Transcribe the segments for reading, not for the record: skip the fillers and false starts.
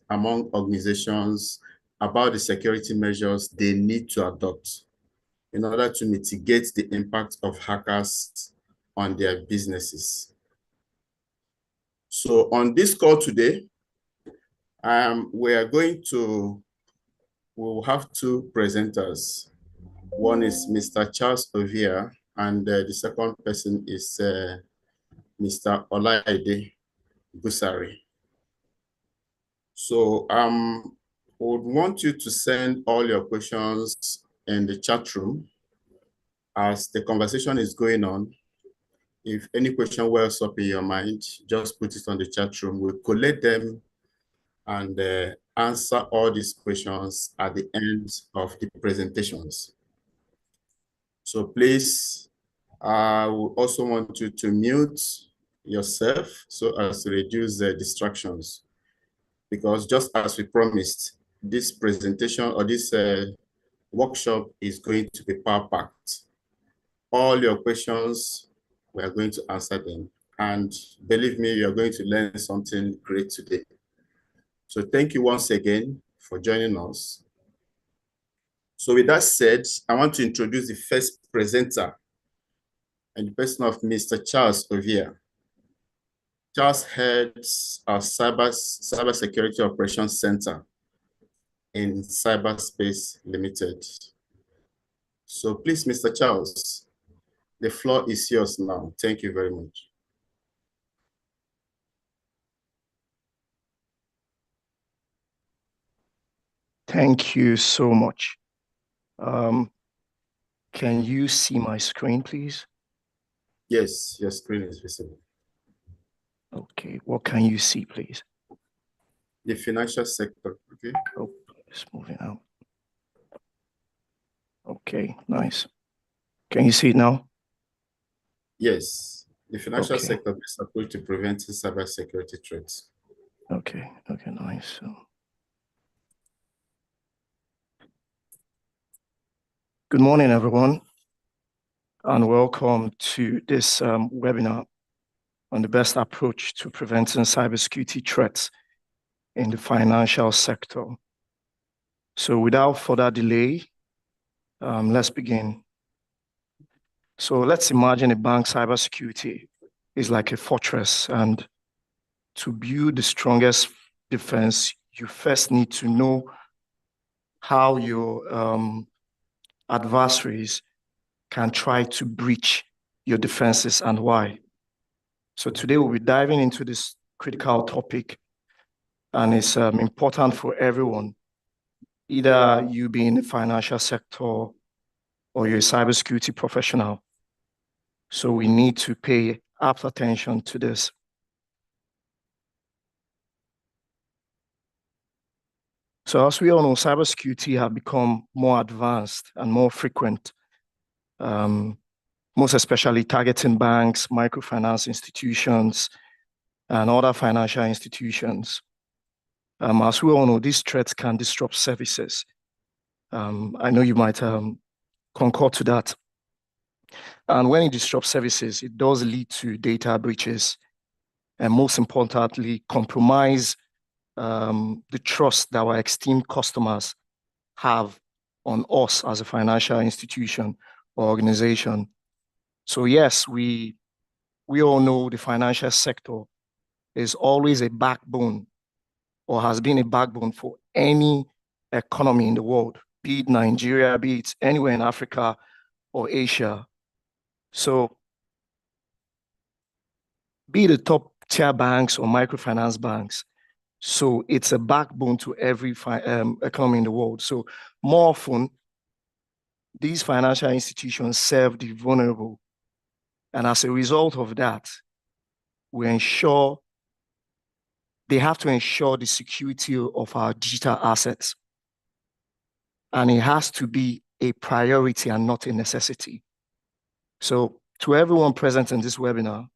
among organizations about the security measures they need to adopt in order to mitigate the impact of hackers on their businesses. So on this call today, we'll have two presenters. One is Mr. Charles Ovia, and the second person is Mr. Olaide Busari. So would want you to send all your questions in the chat room as the conversation is going on. If any question wells up in your mind, just put it on the chat room. We'll collect them and answer all these questions at the end of the presentations. So please, I will also want you to mute yourself so as to reduce the distractions. Because just as we promised, this presentation or this workshop is going to be power-packed. All your questions, we are going to answer them. And believe me, you're going to learn something great today. So thank you once again for joining us. So with that said, I want to introduce the first presenter and the person of Mr. Charles Ovia. Charles heads our Cybersecurity Operations Center in Cyberspace Limited. So please, Mr. Charles, the floor is yours now. Thank you very much. Thank you so much. Can you see my screen, please? Yes, your screen is visible. Okay, what can you see, please? The financial sector, okay? Oh, it's moving out. Okay, nice. Can you see it now? Yes, the financial Okay. sector is supposed to prevent cybersecurity threats. Okay, nice. Good morning, everyone, and welcome to this webinar on the best approach to preventing cybersecurity threats in the financial sector. So without further delay, let's begin. So let's imagine a bank cybersecurity is like a fortress, and to build the strongest defense, you first need to know how your adversaries can try to breach your defenses and why. So today we'll be diving into this critical topic, and it's important for everyone, either you be in the financial sector or you're a cybersecurity professional. So we need to pay apt attention to this. So as we all know, cybersecurity have become more advanced and more frequent, most especially targeting banks, microfinance institutions, and other financial institutions. As we all know, these threats can disrupt services. I know you might concur to that. And when it disrupts services, it does lead to data breaches, and most importantly, compromise the trust that our esteemed customers have on us as a financial institution or organization. So yes, we all know the financial sector is always a backbone or has been a backbone for any economy in the world, be it Nigeria, be it anywhere in Africa or Asia. So be the top tier banks or microfinance banks. So it's a backbone to every economy in the world. So more often, these financial institutions serve the vulnerable. And as a result of that, they have to ensure the security of our digital assets. And it has to be a priority and not a necessity. So to everyone present in this webinar,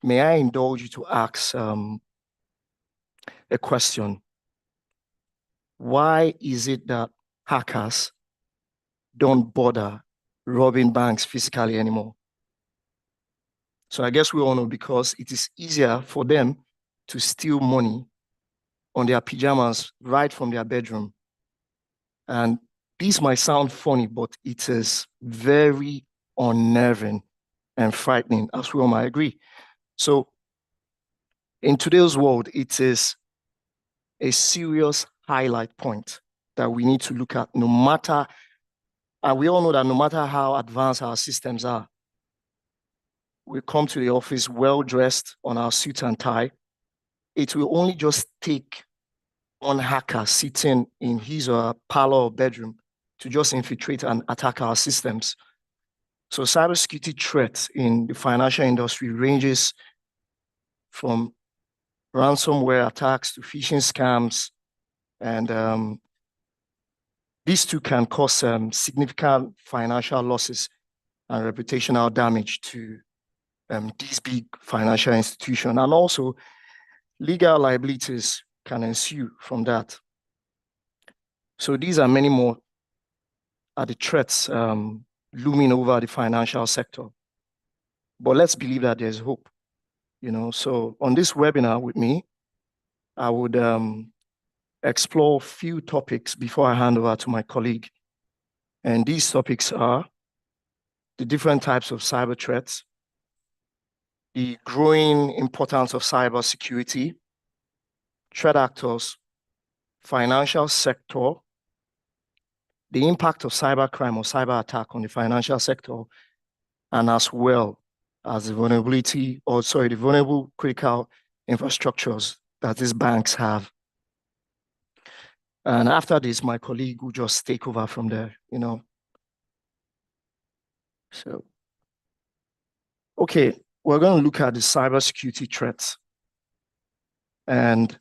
may I indulge you to ask a question. Why is it that hackers don't bother robbing banks physically anymore? So I guess we all know because it is easier for them to steal money on their pajamas right from their bedroom. And this might sound funny, but it is very unnerving and frightening, as we all might agree. So in today's world, it is a serious highlight point that we need to look at, no matter, and we all know that no matter how advanced our systems are, we come to the office well-dressed on our suit and tie. It will only just take one hacker sitting in his or her parlor or bedroom to just infiltrate and attack our systems. So cybersecurity threats in the financial industry ranges from ransomware attacks to phishing scams, and these two can cause significant financial losses and reputational damage to these big financial institutions, and also legal liabilities can ensue from that. So these are many more are the threats looming over the financial sector. But let's believe that there's hope. So on this webinar with me, I would explore a few topics before I hand over to my colleague. And these topics are the different types of cyber threats, the growing importance of cybersecurity, threat actors, financial sector, the impact of cybercrime or cyber attack on the financial sector, and as well as the vulnerable critical infrastructures that these banks have. And after this, my colleague will just take over from there, So, okay, we're going to look at the cybersecurity threats. And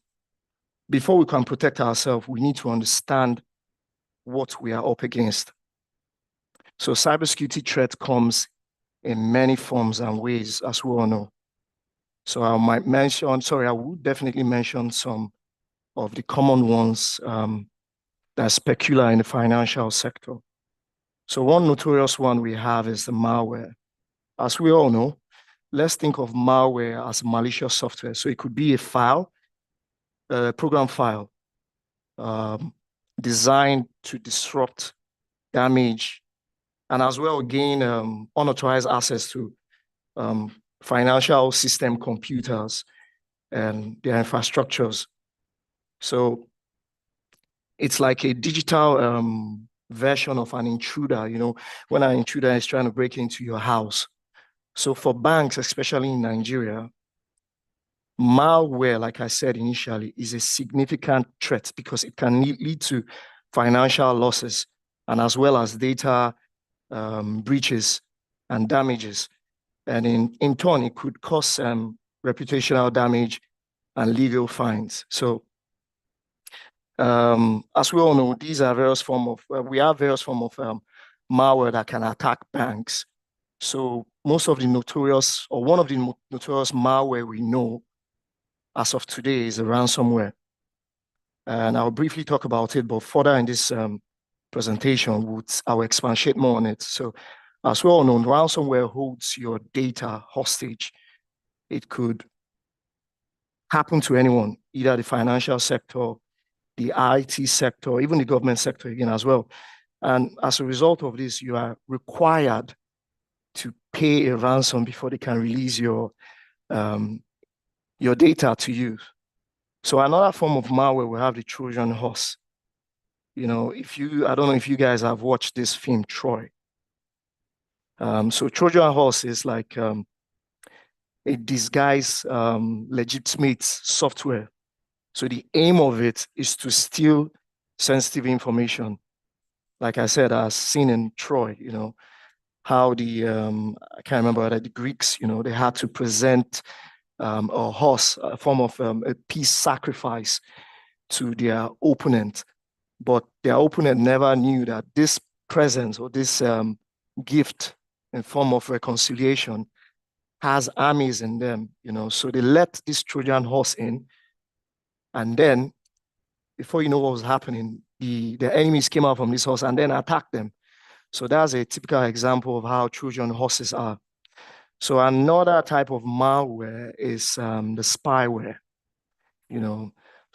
before we can protect ourselves, we need to understand what we are up against. So cybersecurity threat comes in many forms and ways, as we all know. So I would definitely mention some of the common ones that's peculiar in the financial sector. So one notorious one we have is the malware. As we all know, let's think of malware as malicious software. So it could be a file, a program file, designed to disrupt, damage, and as well gain unauthorized access to financial system computers and their infrastructures. So it's like a digital version of an intruder, when an intruder is trying to break into your house. So for banks, especially in Nigeria, malware, like I said initially, is a significant threat because it can lead to financial losses and as well as data breaches and damages. And in turn, it could cause reputational damage and legal fines. So as we all know, these are various forms of, we have various forms of malware that can attack banks. So most of the notorious, or one of the notorious malware we know as of today is the ransomware. And I'll briefly talk about it, but further in this presentation, I'll expatiate more on it. So as we all know, ransomware holds your data hostage. It could happen to anyone, either the financial sector, the IT sector, even the government sector again as well. And as a result of this, you are required to pay a ransom before they can release your data to you. So another form of malware, we have the Trojan horse. I don't know if you guys have watched this film, Troy. So Trojan horse is like a disguised legitimate software. So the aim of it is to steal sensitive information. Like I said, I've seen in Troy, how I can't remember whether the Greeks, they had to present a horse, a form of a peace sacrifice to their opponent. But their opponent never knew that this presence or this gift in form of reconciliation has armies in them, So they let this Trojan horse in, and then before you know what was happening, the enemies came out from this horse and then attacked them. So that's a typical example of how Trojan horses are. So another type of malware is the spyware.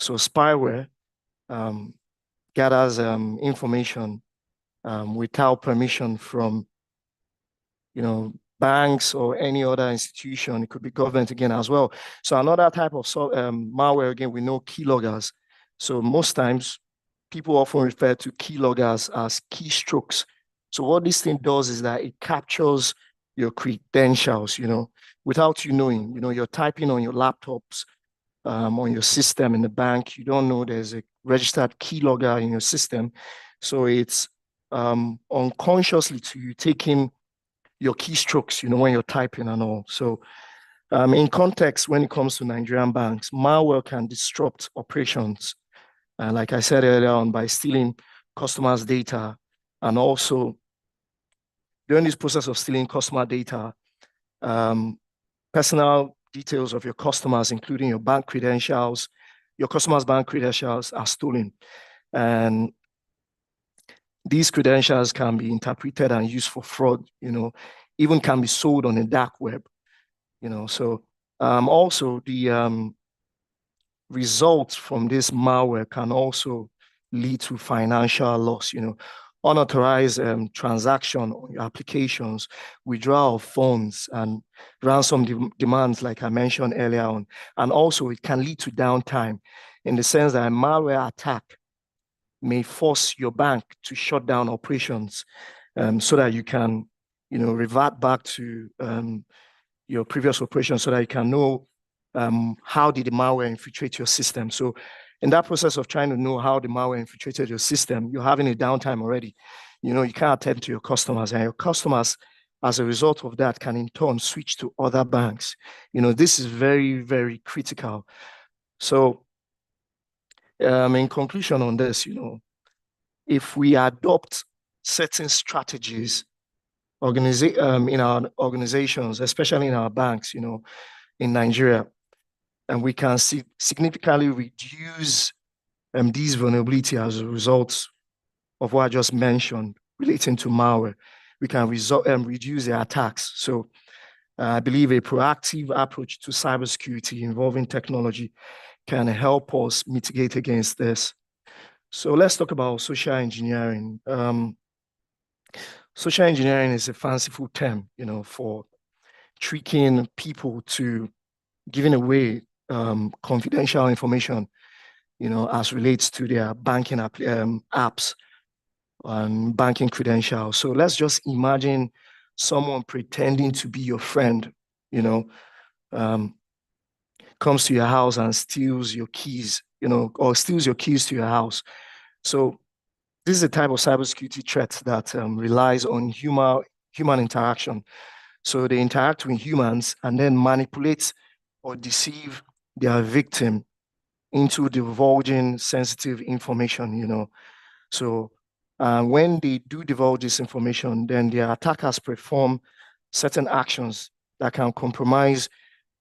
So spyware gathers information without permission from, banks or any other institution. It could be government again as well. So another type of malware, again, we know keyloggers. So most times people often refer to keyloggers as keystrokes. So what this thing does is that it captures your credentials, without you knowing. You're typing on your laptops, on your system in the bank. You don't know there's a registered keylogger in your system. So it's unconsciously to you taking your keystrokes, when you're typing and all. So in context, when it comes to Nigerian banks, malware can disrupt operations. Like I said earlier on, by stealing customers' data, and also during this process of stealing customer data, personal details of your customers, including your bank credentials, your customers' bank credentials are stolen. And these credentials can be interpreted and used for fraud, even can be sold on the dark web, So also the results from this malware can also lead to financial loss, unauthorized transaction on your applications, withdrawal of funds, and ransom demands, like I mentioned earlier on. And also it can lead to downtime in the sense that a malware attack may force your bank to shut down operations so that you can, revert back to your previous operations so that you can know how did the malware infiltrate your system. So in that process of trying to know how the malware infiltrated your system, you're having a downtime already. You can't attend to your customers, and your customers, as a result of that, can in turn switch to other banks. This is very, very critical. So in conclusion on this, if we adopt certain strategies in our organizations, especially in our banks, in Nigeria, and we can significantly reduce these vulnerability as a result of what I just mentioned relating to malware. We can reduce the attacks. So I believe a proactive approach to cybersecurity involving technology can help us mitigate against this. So let's talk about social engineering. Social engineering is a fanciful term, for tricking people to giving away confidential information, as relates to their banking apps and banking credentials. So let's just imagine someone pretending to be your friend, comes to your house and steals your keys, or steals your keys to your house. So this is a type of cybersecurity threat that relies on human interaction. So they interact with humans and then manipulate or deceive their victim into divulging sensitive information, So when they do divulge this information, then their attackers perform certain actions that can compromise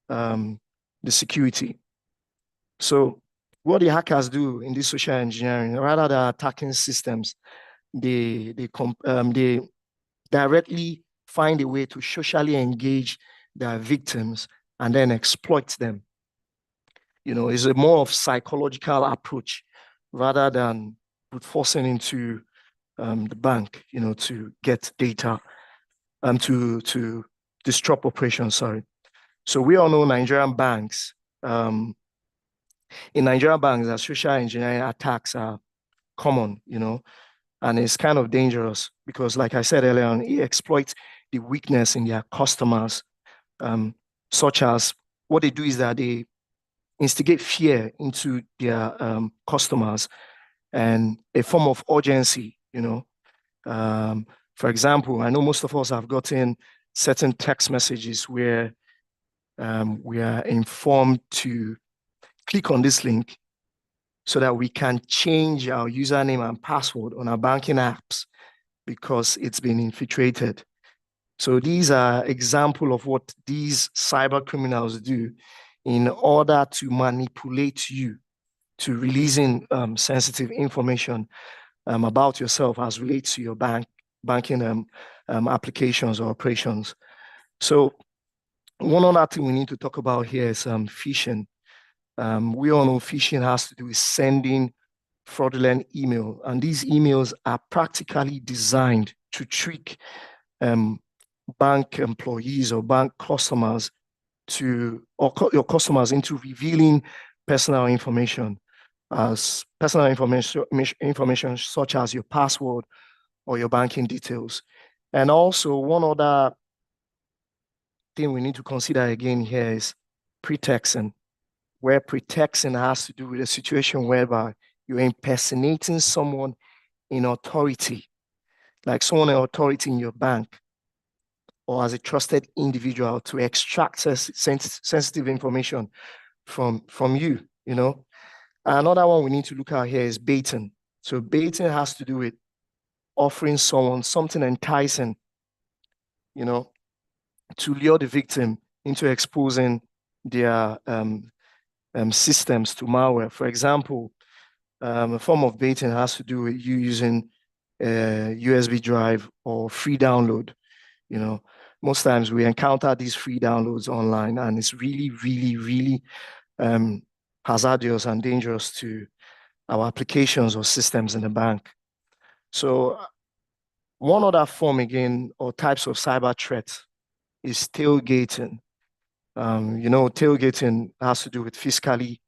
the security. So what the hackers do in this social engineering, rather than attacking systems, they directly find a way to socially engage their victims and then exploit them. It's a more of psychological approach rather than forcing into the bank, to get data to disrupt operations, sorry. So we all know Nigerian banks. In Nigerian banks, the social engineering attacks are common, and it's kind of dangerous because, like I said earlier on, it exploits the weakness in their customers, such as what they do is that they instigate fear into their customers and a form of urgency, For example, I know most of us have gotten certain text messages where we are informed to click on this link so that we can change our username and password on our banking apps because it's been infiltrated. So these are examples of what these cyber criminals do in order to manipulate you to releasing sensitive information about yourself as relates to your banking applications or operations. So one other thing we need to talk about here is phishing. We all know phishing has to do with sending fraudulent email, and these emails are practically designed to trick bank employees or bank customers your customers into revealing personal information, as personal information such as your password or your banking details. And also, one other thing we need to consider again here is pretexting, where pretexting has to do with a situation whereby you're impersonating someone in authority, like someone in authority in your bank or as a trusted individual to extract sensitive information from you, you know. Another one we need to look at here is baiting. So baiting has to do with offering someone something enticing, you know, to lure the victim into exposing their systems to malware. For example, a form of baiting has to do with you using a USB drive or free download. You know, most times we encounter these free downloads online, and it's really, really, really hazardous and dangerous to our applications or systems in the bank. So one other form again, or types of cyber threats is tailgating. Tailgating has to do with physically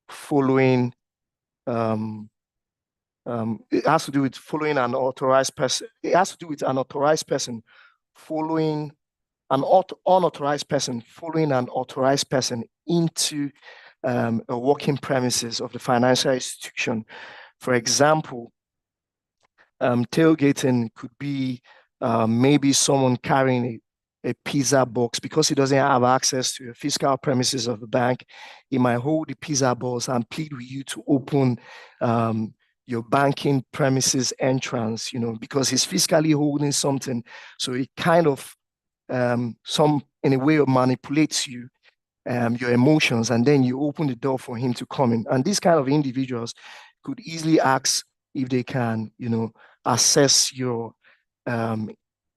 following, it has to do with following an authorized person. It has to do with an authorized person following an unauthorized person following an authorized person into a working premises of the financial institution. For example, tailgating could be maybe someone carrying a pizza box because he doesn't have access to the physical premises of the bank. He might hold the pizza box and plead with you to open your banking premises entrance, because he's physically holding something. So it kind of in a way manipulates you, your emotions, and then you open the door for him to come in. And these kind of individuals could easily ask if they can, access your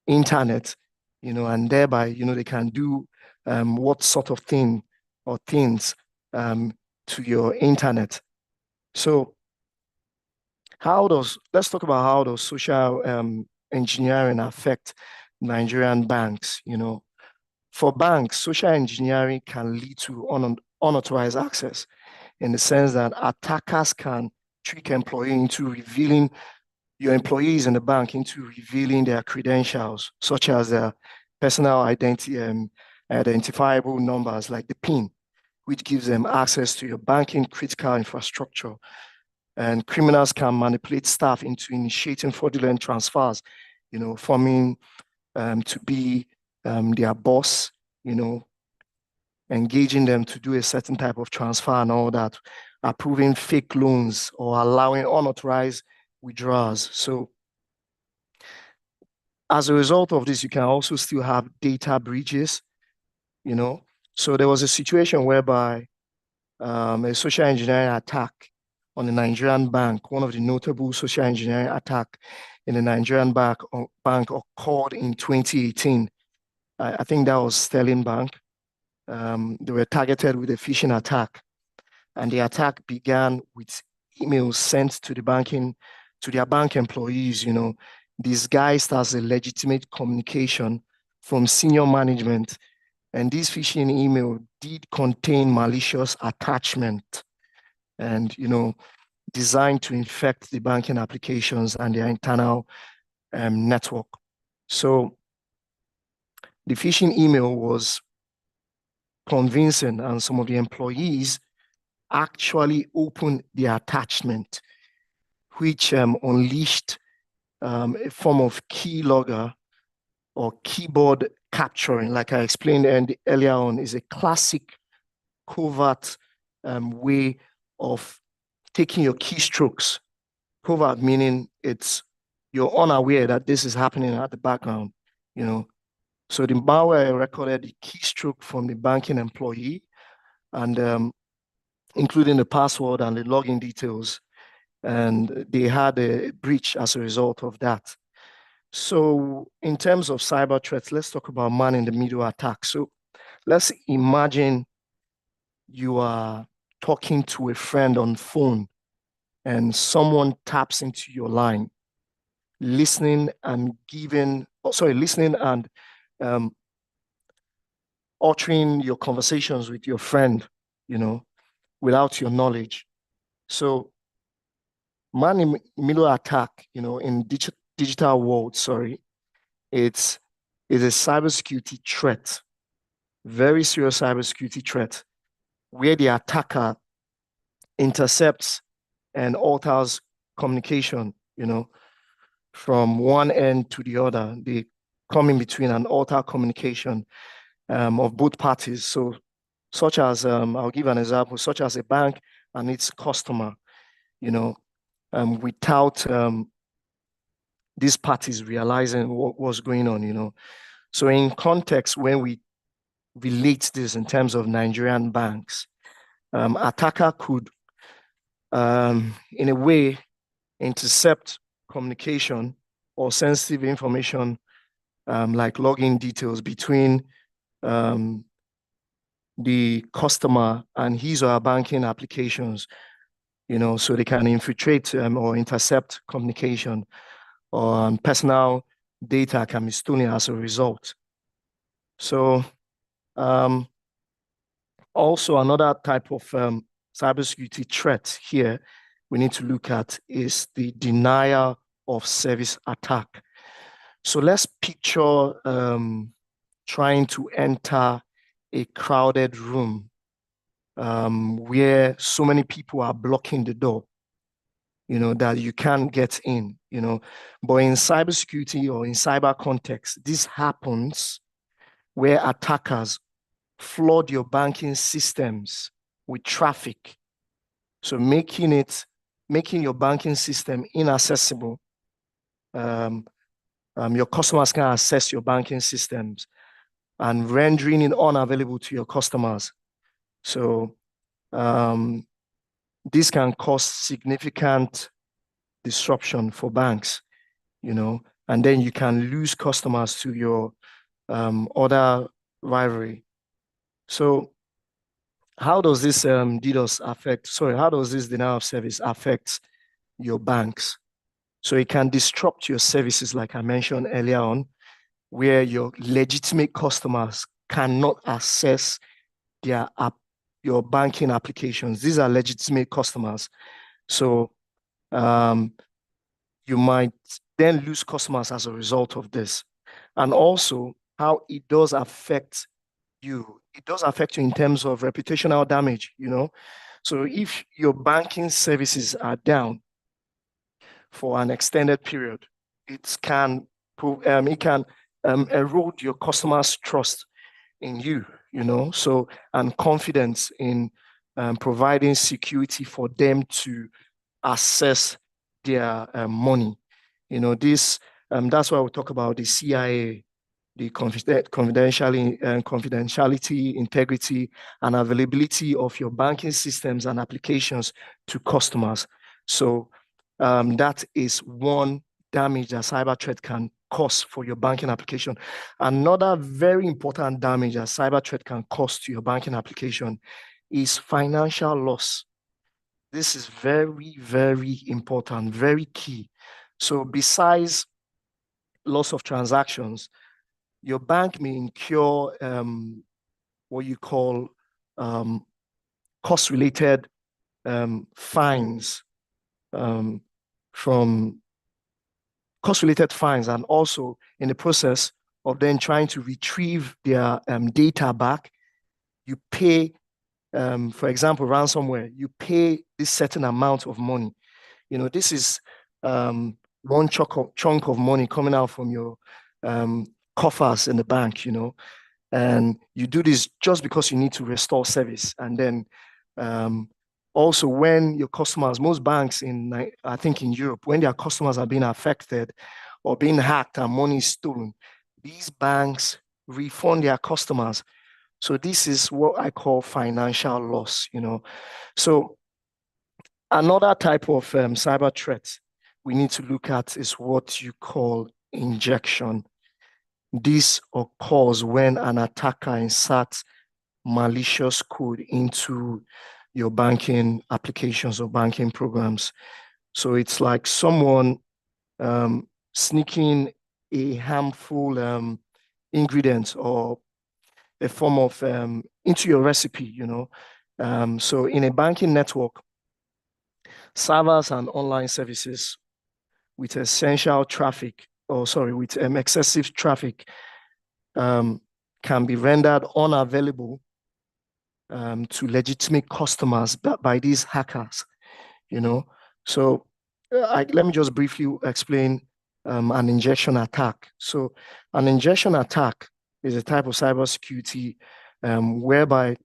internet, and thereby, they can do what sort of thing or things to your internet. So let's talk about how does social engineering affect Nigerian banks, For banks, social engineering can lead to unauthorized access in the sense that attackers can trick your employees in the bank into revealing their credentials, such as their personal identifiable numbers like the PIN, which gives them access to your banking critical infrastructure. And criminals can manipulate staff into initiating fraudulent transfers, forming to be their boss, engaging them to do a certain type of transfer and all that, approving fake loans or allowing unauthorized withdrawals. So as a result of this, you can also still have data breaches, So there was a situation whereby a social engineering attack on a Nigerian bank, one of the notable social engineering attack in the Nigerian bank occurred in 2018. I think that was Sterling Bank. They were targeted with a phishing attack, and the attack began with emails sent to their bank employees, disguised as a legitimate communication from senior management. And this phishing email did contain malicious attachment and, designed to infect the banking applications and their internal network. So the phishing email was convincing, and some of the employees actually opened the attachment, which unleashed a form of keylogger or keyboard capturing, like I explained earlier on, is a classic covert way of taking your keystrokes. Covert meaning you're unaware that this is happening at the background, So the malware recorded the keystroke from the banking employee and including the password and the login details. And they had a breach as a result of that. So in terms of cyber threats, let's talk about man-in-the-middle attack. So let's imagine you are talking to a friend on phone and someone taps into your line, listening and um, altering your conversations with your friend, without your knowledge. So man-in-middle attack, in digital world, it's a cybersecurity threat, very serious cybersecurity threat, where the attacker intercepts and alters communication, from one end to the other. They come in between and alter communication of both parties. So, such as, I'll give an example, such as a bank and its customer, without these parties realizing what was going on. So in context, when we relate this in terms of Nigerian banks, attacker could, in a way, intercept communication or sensitive information, like login details between the customer and his or her banking applications, so they can infiltrate or intercept communication, or personal data can be stolen as a result. So also another type of cybersecurity threat here we need to look at is the denial of service attack. So let's picture trying to enter a crowded room where so many people are blocking the door, that you can't get in, But in cybersecurity or in cyber context, this happens where attackers flood your banking systems with traffic. So making your banking system inaccessible. Your customers can access your banking systems and rendering it unavailable to your customers. So this can cause significant disruption for banks, and then you can lose customers to your other rivalry. So how does this how does this denial of service affect your banks? So it can disrupt your services, like I mentioned earlier on, where your legitimate customers cannot access your banking applications. These are legitimate customers. So you might then lose customers as a result of this. And also how it does affect you. It does affect you in terms of reputational damage, So if your banking services are down for an extended period, it can erode your customers' trust in you, so, and confidence in providing security for them to access their money. That's why we talk about the CIA, the confidentiality, integrity, and availability of your banking systems and applications to customers. So that is one damage that cyber threat can cause for your banking application. Another very important damage that cyber threat can cause to your banking application is financial loss. This is very, very important, very key. So besides loss of transactions, your bank may incur what you call cost-related fines, from cost-related fines, and also in the process of then trying to retrieve their data back, you pay, for example, ransomware, you pay this certain amount of money. This is one chunk of money coming out from your coffers in the bank, and you do this just because you need to restore service. And then also when your customers, most banks I think in Europe, when their customers are being affected or being hacked and money is stolen, these banks refund their customers. So this is what I call financial loss, So another type of cyber threat we need to look at is what you call injection. This occurs when an attacker inserts malicious code into your banking applications or banking programs. So it's like someone sneaking a harmful ingredient or a form of into your recipe, so in a banking network, servers and online services with essential traffic, or sorry, with excessive traffic can be rendered unavailable to legitimate customers by these hackers, So let me just briefly explain an injection attack. So an injection attack is a type of cybersecurity whereby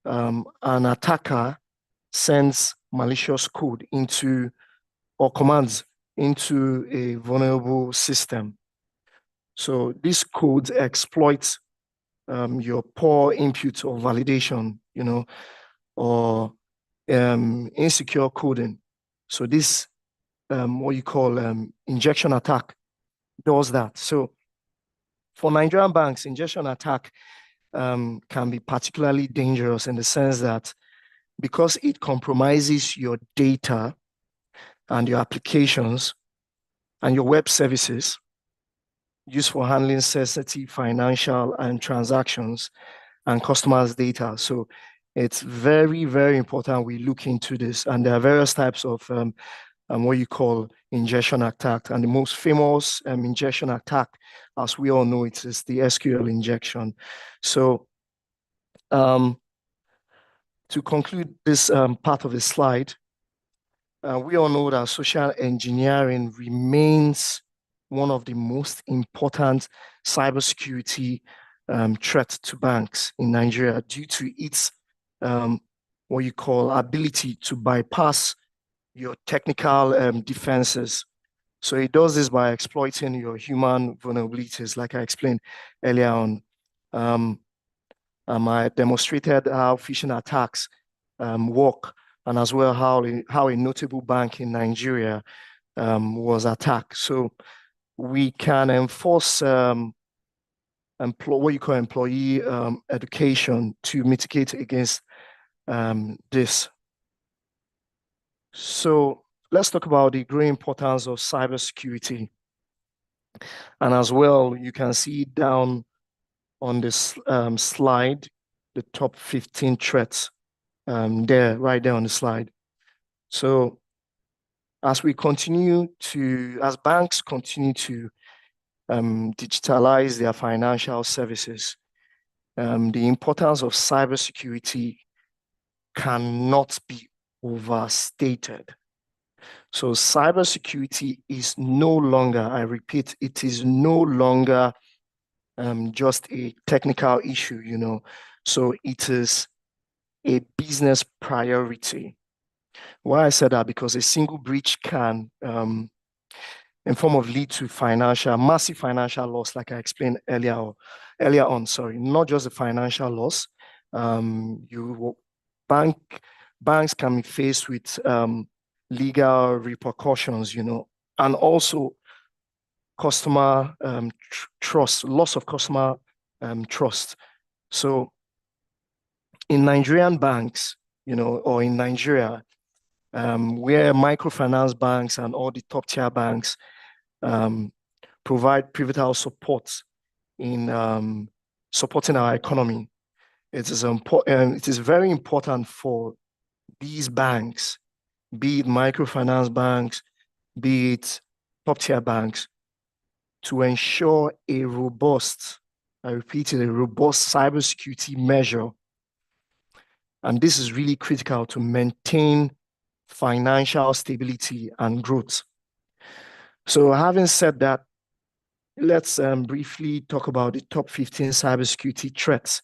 an attacker sends malicious code into or commands into a vulnerable system. So these codes exploit your poor input or validation, or insecure coding. So this, what you call injection attack, does that. So for Nigerian banks, injection attack can be particularly dangerous in the sense that because it compromises your data and your applications and your web services used for handling sensitive financial and transactions and customers' data. So it's very, very important we look into this. And there are various types of what you call injection attack. And the most famous injection attack, as we all know, it is the SQL injection. So to conclude this part of the slide, we all know that social engineering remains one of the most important cybersecurity threats to banks in Nigeria due to its what you call ability to bypass your technical defenses. So it does this by exploiting your human vulnerabilities, like I explained earlier on. I demonstrated how phishing attacks work, and as well how a notable bank in Nigeria was attacked. So we can enforce what you call employee education to mitigate against this. So let's talk about the growing importance of cybersecurity. And as well, you can see down on this slide, the top 15 threats right there on the slide. So as banks continue to digitalize their financial services, the importance of cybersecurity cannot be overstated. So cybersecurity is no longer, I repeat, it is no longer just a technical issue, So it is a business priority. Why I said that? Because a single breach can, in form of lead to massive financial loss, like I explained earlier on, sorry, not just the financial loss. Banks can be faced with legal repercussions, and also customer trust, loss of customer trust. So in Nigerian banks, or in Nigeria, where microfinance banks and all the top tier banks provide pivotal support in supporting our economy. It is very important for these banks, be it microfinance banks, be it top tier banks, to ensure a robust, I repeat it, a robust cybersecurity measure. And this is really critical to maintain financial stability and growth. So having said that, let's briefly talk about the top 15 cybersecurity threats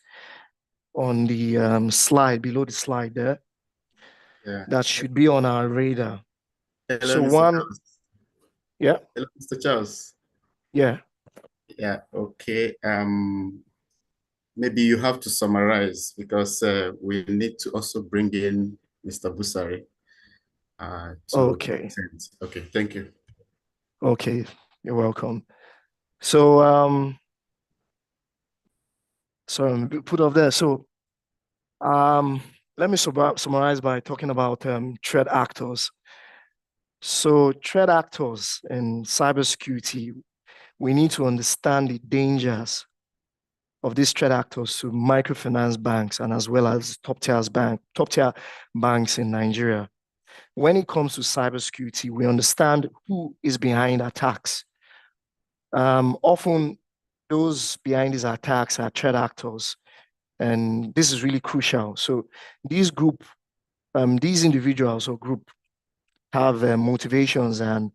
on the slide, below the slide there. Yeah. That should be on our radar. Hello, So Mr. one, Charles. yeah. Hello, Mr. Charles. Yeah. Yeah, okay. Maybe you have to summarize because we need to also bring in Mr. Busari to Okay. attend. Okay, thank you. Okay, you're welcome. So put off there. So let me summarize by talking about threat actors. So threat actors in cybersecurity, we need to understand the dangers of these threat actors to microfinance banks and as well as top-tier banks in Nigeria. When it comes to cybersecurity, we understand who is behind attacks. Often, those behind these attacks are threat actors, and this is really crucial. So, these individuals or group have motivations and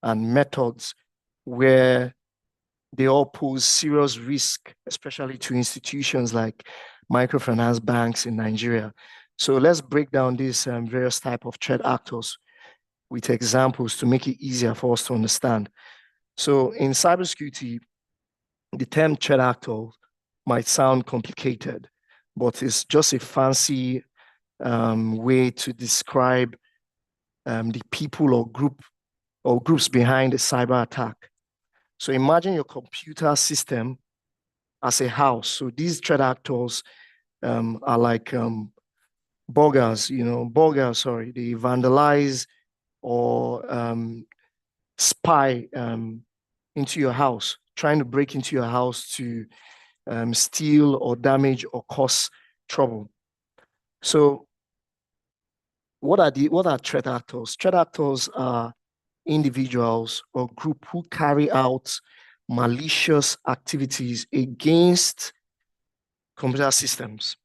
methods where they all pose serious risk, especially to institutions like microfinance banks in Nigeria. So let's break down these various type of threat actors with examples to make it easier for us to understand. So in cybersecurity, the term threat actor might sound complicated, but it's just a fancy way to describe the people or groups behind a cyber attack. So imagine your computer system as a house. So these threat actors are like burglars, sorry, they vandalize or spy into your house, trying to break into your house to steal or damage or cause trouble. So what are threat actors? Threat actors are individuals or group who carry out malicious activities against computer systems,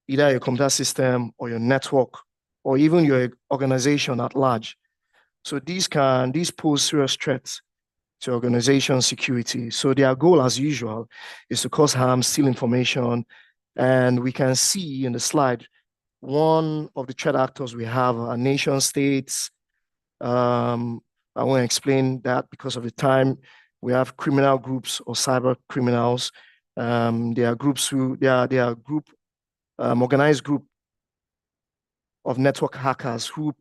either your computer system or your network, or even your organization at large. So these pose serious threats to organization security. So their goal, as usual, is to cause harm, steal information, and we can see in the slide one of the threat actors we have are nation states. I won't explain that because of the time. We have criminal groups or cyber criminals. They are groups they are organized group of network hackers who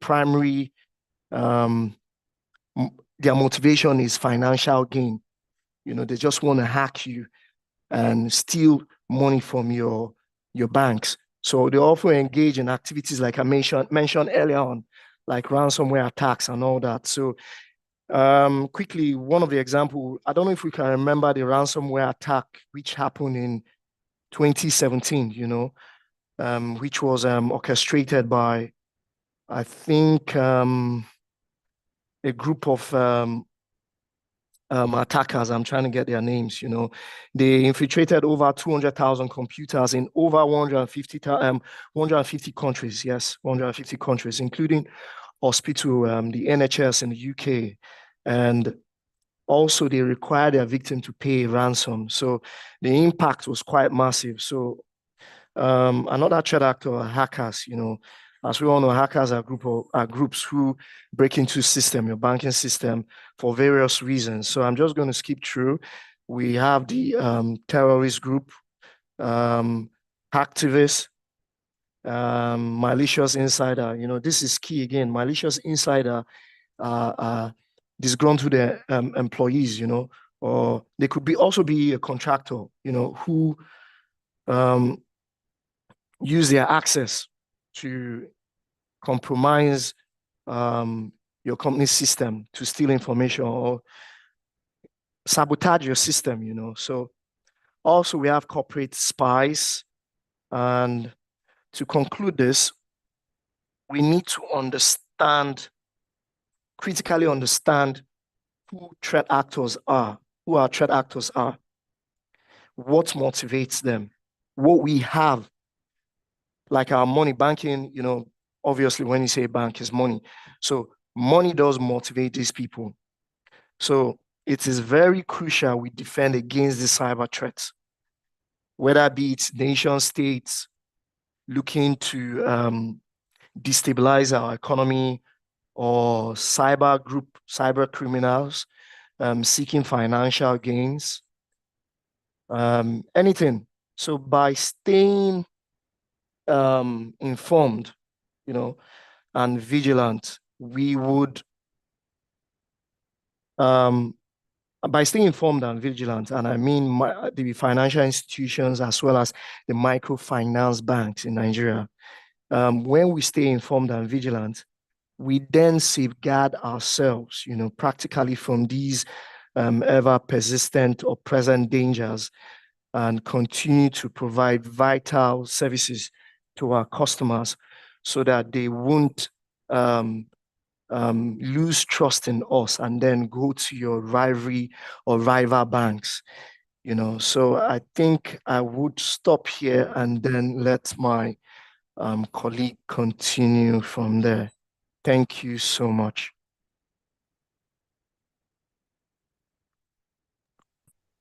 their motivation is financial gain. They just want to hack you and steal money from your banks. So they often engage in activities like I mentioned earlier on, like ransomware attacks and all that. So quickly, one of the examples, I don't know if we can remember the ransomware attack which happened in 2017, which was orchestrated by, I think, a group of attackers. I'm trying to get their names. They infiltrated over 200,000 computers in over 150 countries. Yes, 150 countries, including hospital, the NHS in the UK, and also they required their victim to pay a ransom. So the impact was quite massive. So another threat actor are hackers. As we all know, hackers are groups who break into your banking system, for various reasons. So I'm just going to skip through. We have the terrorist group, hacktivists, malicious insider. This is key again. Malicious insider disgruntled employees. Or they could also be a contractor. Who use their access to compromise your company's system, to steal information or sabotage your system. So also we have corporate spies. And to conclude this, we need to critically understand who our threat actors are, what motivates them, what we have, like our money banking, obviously when you say bank is money. So money does motivate these people. So it is very crucial we defend against the cyber threats, whether it be it's nation states looking to destabilize our economy, or cyber criminals seeking financial gains, anything. So by staying informed, and vigilant, we would by staying informed and vigilant, and I mean the financial institutions as well as the microfinance banks in Nigeria, when we stay informed and vigilant, we then safeguard ourselves, practically from these ever persistent or present dangers, and continue to provide vital services to our customers so that they won't lose trust in us and then go to your rivalry or rival banks. So I think I would stop here and then let my colleague continue from there. Thank you so much.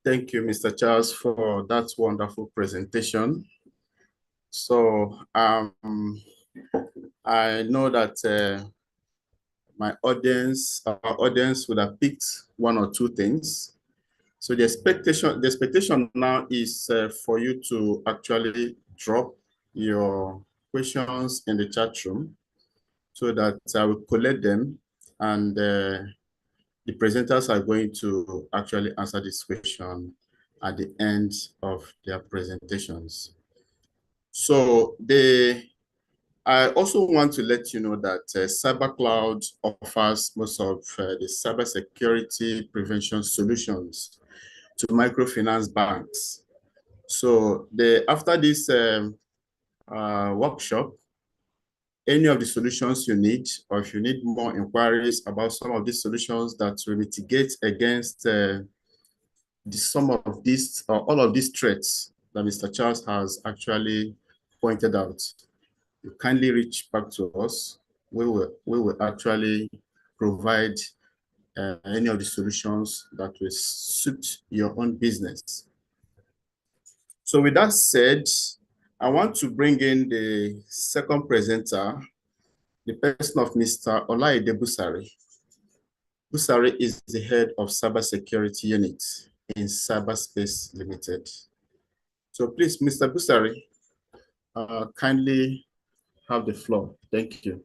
Thank you, Mr. Charles, for that wonderful presentation. So I know that our audience would have picked one or two things. So the expectation now is for you to actually drop your questions in the chat room so that I will collect them, and the presenters are going to actually answer this question at the end of their presentations. So I also want to let you know that CyberCloud offers most of the cybersecurity prevention solutions to microfinance banks. So after this workshop, any of the solutions you need, or if you need more inquiries about some of these solutions that will mitigate against some of these or all of these threats that Mr. Charles has actually pointed out, you kindly reach back to us. We will actually provide any of the solutions that will suit your own business. So with that said, I want to bring in the second presenter, the person of Mr. Olaide Busari. Busari is the head of Cybersecurity Unit in Cyberspace Limited. So please, Mr. Busari, kindly have the floor. Thank you.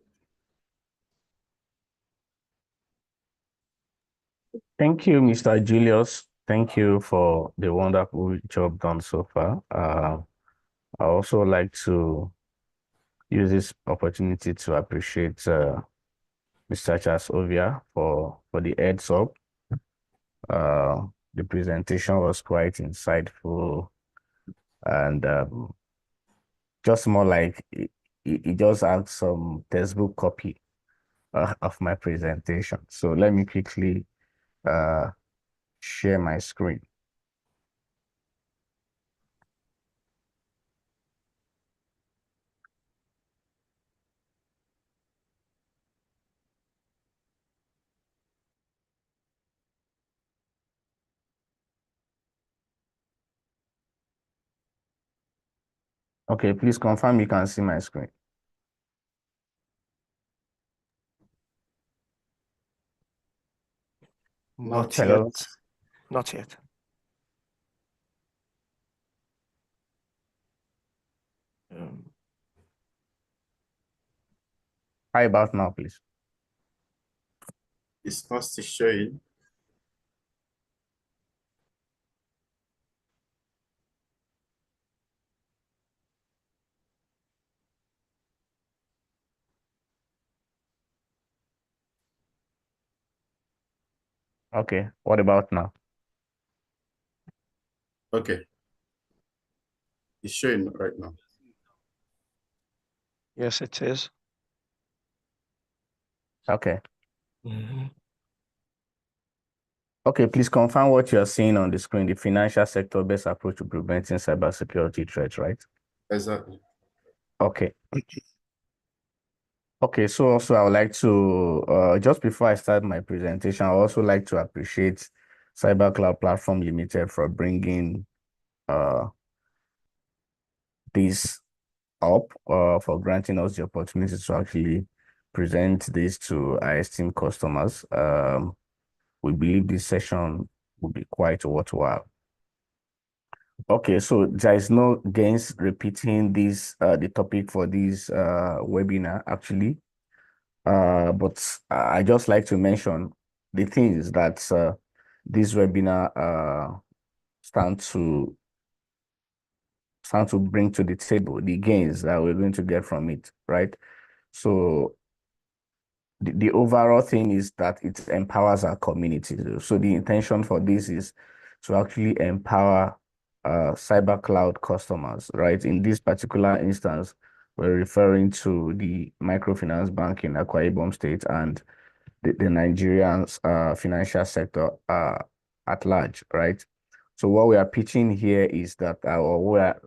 Thank you, Mr. Julius. Thank you for the wonderful job done so far. I also like to use this opportunity to appreciate Mr. Charles Ovia for the heads up. The presentation was quite insightful, and just more like it just had some textbook copy of my presentation. So let me quickly share my screen. Okay, please confirm you can see my screen. Not Hello. yet. Not yet. How about now, please? It's not still showing. Okay, what about now? Okay. It's showing right now. Yes, it is. Okay. Mm-hmm. Okay, please confirm what you're seeing on the screen, the financial sector best approach to preventing cybersecurity threats, right? Exactly. Okay. Okay, so also I would like to, just before I start my presentation, I would also like to appreciate Cyber Cloud Platform Limited for bringing this up, for granting us the opportunity to actually present this to our esteemed customers. We believe this session will be quite worthwhile. Okay, so there is no gains repeating this the topic for this webinar actually, but I just like to mention the things that this webinar stand to bring to the table the gains that we're going to get from it, right? So the overall thing is that it empowers our community. So the intention for this is to actually empower cyber cloud customers, right? In this particular instance, we're referring to the microfinance bank in Akwa Ibom State and the Nigerian financial sector at large, right? So what we are pitching here is that, or we are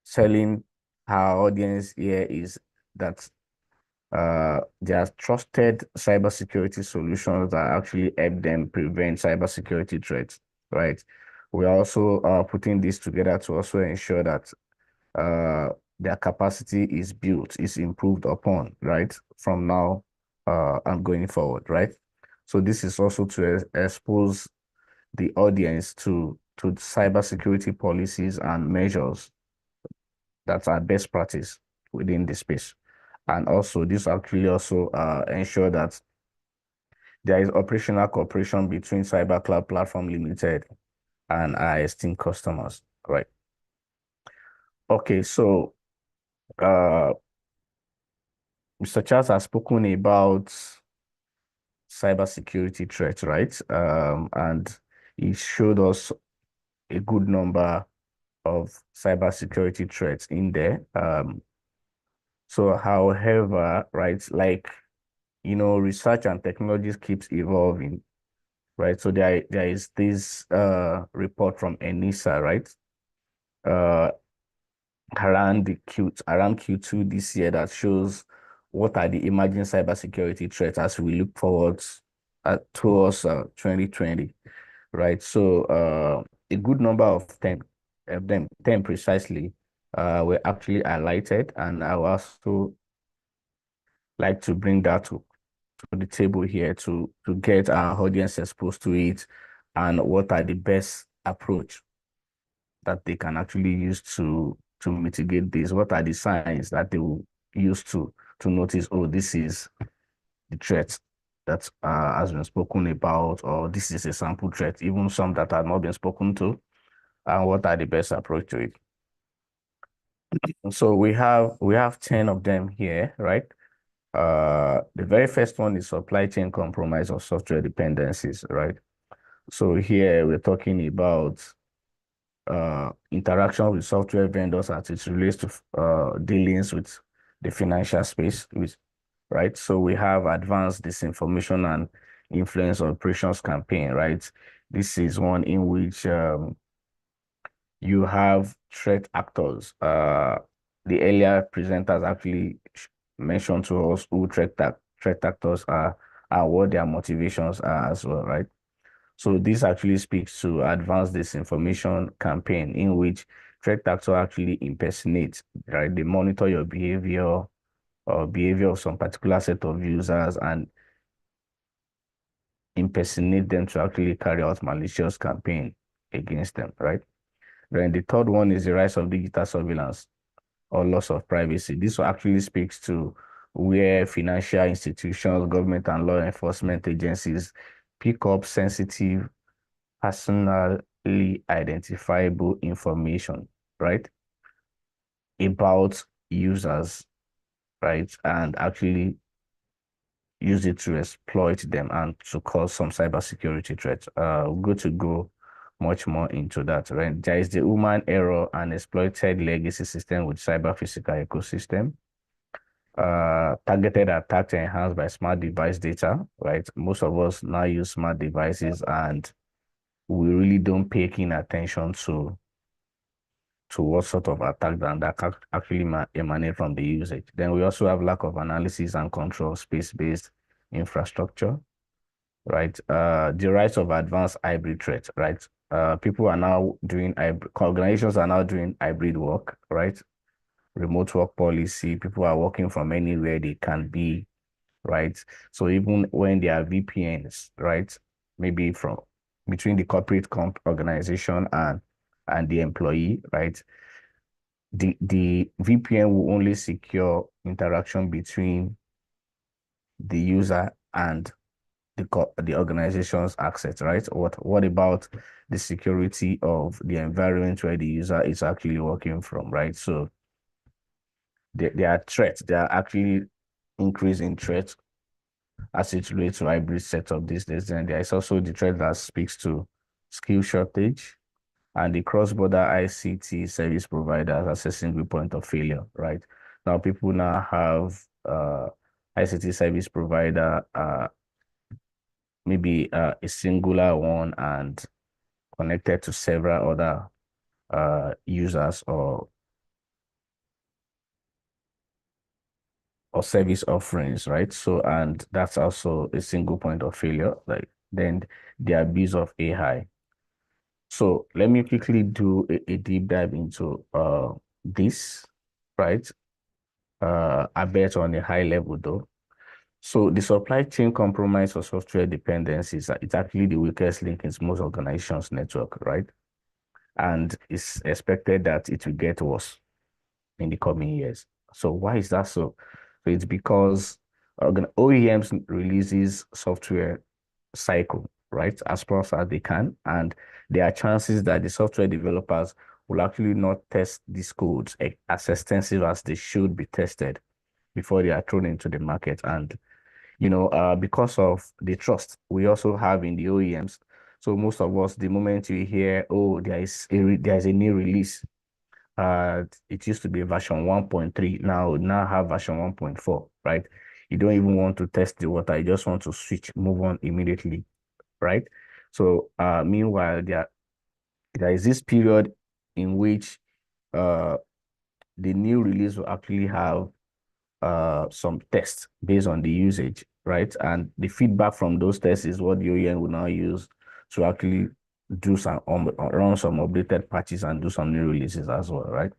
selling our audience here is that there are trusted cybersecurity solutions that actually help them prevent cybersecurity threats, right? We are also putting this together to also ensure that their capacity is built, is improved upon, right? From now and going forward, right? So this is also to expose the audience to cybersecurity policies and measures that are best practice within the space. And also this actually also ensure that there is operational cooperation between Cyber Cloud Platform Limited and our esteemed customers, right? Okay, so Mr. Charles has spoken about cybersecurity threats, right? And he showed us a good number of cybersecurity threats in there. So however, right, like, research and technologies keeps evolving, right? So there is this report from ENISA, right? Around Q2 this year that shows what are the emerging cybersecurity threats as we look forward towards 2020, right? So a good number of them, 10 precisely, were actually highlighted, and I would also like to bring that to the table here to get our audience exposed to it and what are the best approach that they can actually use to mitigate this. What are the signs that they will use to notice, oh, this is the threat that has been spoken about, or this is a sample threat, even some that have not been spoken to, and what are the best approach to it. So we have 10 of them here, right? The very first one is supply chain compromise or software dependencies, right? So here we're talking about interaction with software vendors as it relates to dealings with the financial space, right? So we have advanced disinformation and influence operations campaign, right? This is one in which you have threat actors. The earlier presenters actually mentioned to us who threat actors are and what their motivations are as well, right? So this actually speaks to advanced disinformation campaign in which threat actors actually impersonate, right? They monitor your behavior or behavior of some particular set of users and impersonate them to actually carry out malicious campaign against them, right? Then the third one is the rise of digital surveillance or loss of privacy. This actually speaks to where financial institutions, government and law enforcement agencies pick up sensitive, personally identifiable information, right, about users, right, and actually use it to exploit them and to cause some cybersecurity threats. Good to go much more into that, right? There is the human error and exploited legacy system with cyber physical ecosystem. Targeted attacks enhanced by smart device data, right? Most of us now use smart devices and we really don't pay keen attention to what sort of attack that actually emanate from the usage. Then we also have lack of analysis and control space-based infrastructure, right? The rise of advanced hybrid threats, right? People are now doing, organizations are now doing hybrid work, right? Remote work policy, people are working from anywhere they can be, right? So even when there are VPNs, right? Maybe from between the corporate organization and the employee, right? The VPN will only secure interaction between the user and the organization's access, right? What about the security of the environment where the user is actually working from, right? So there are threats. There are actually increasing threats as it relates to hybrid setup these days. And there is also the threat that speaks to skill shortage and the cross-border ICT service providers as a single point of failure, right? Now people now have ICT service provider, maybe a singular one and connected to several other users or service offerings, right? So, and that's also a single point of failure, like then the abuse of AI. So let me quickly do a deep dive into this, right? I bet on a high level though. So the supply chain compromise or software dependencies, it's actually the weakest link in most organizations' network, right? And it's expected that it will get worse in the coming years. So why is that so? So it's because OEMs releases software cycle, right, as fast as they can, and there are chances that the software developers will actually not test these codes as extensive as they should be tested before they are thrown into the market. And because of the trust we also have in the OEMs, so most of us, the moment you hear, oh, there is a new release, it used to be version 1.3. Now have version 1.4, right? You don't even want to test the water. You just want to switch, move on immediately, right? So, meanwhile, there is this period in which uh, the new release will actually have some tests based on the usage, right? And the feedback from those tests is what the OEM will now use to actually do some run some updated patches and do some new releases as well, right?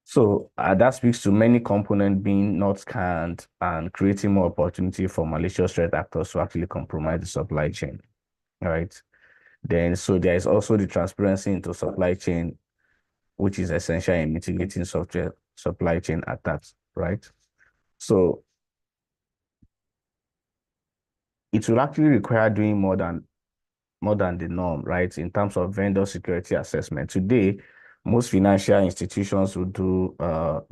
So that speaks to many components being not scanned and creating more opportunity for malicious threat actors to actually compromise the supply chain, right? Then, so there is also the transparency into supply chain, which is essential in mitigating software supply chain attacks, right? So it will actually require doing more than the norm, right? In terms of vendor security assessment. Today, most financial institutions will do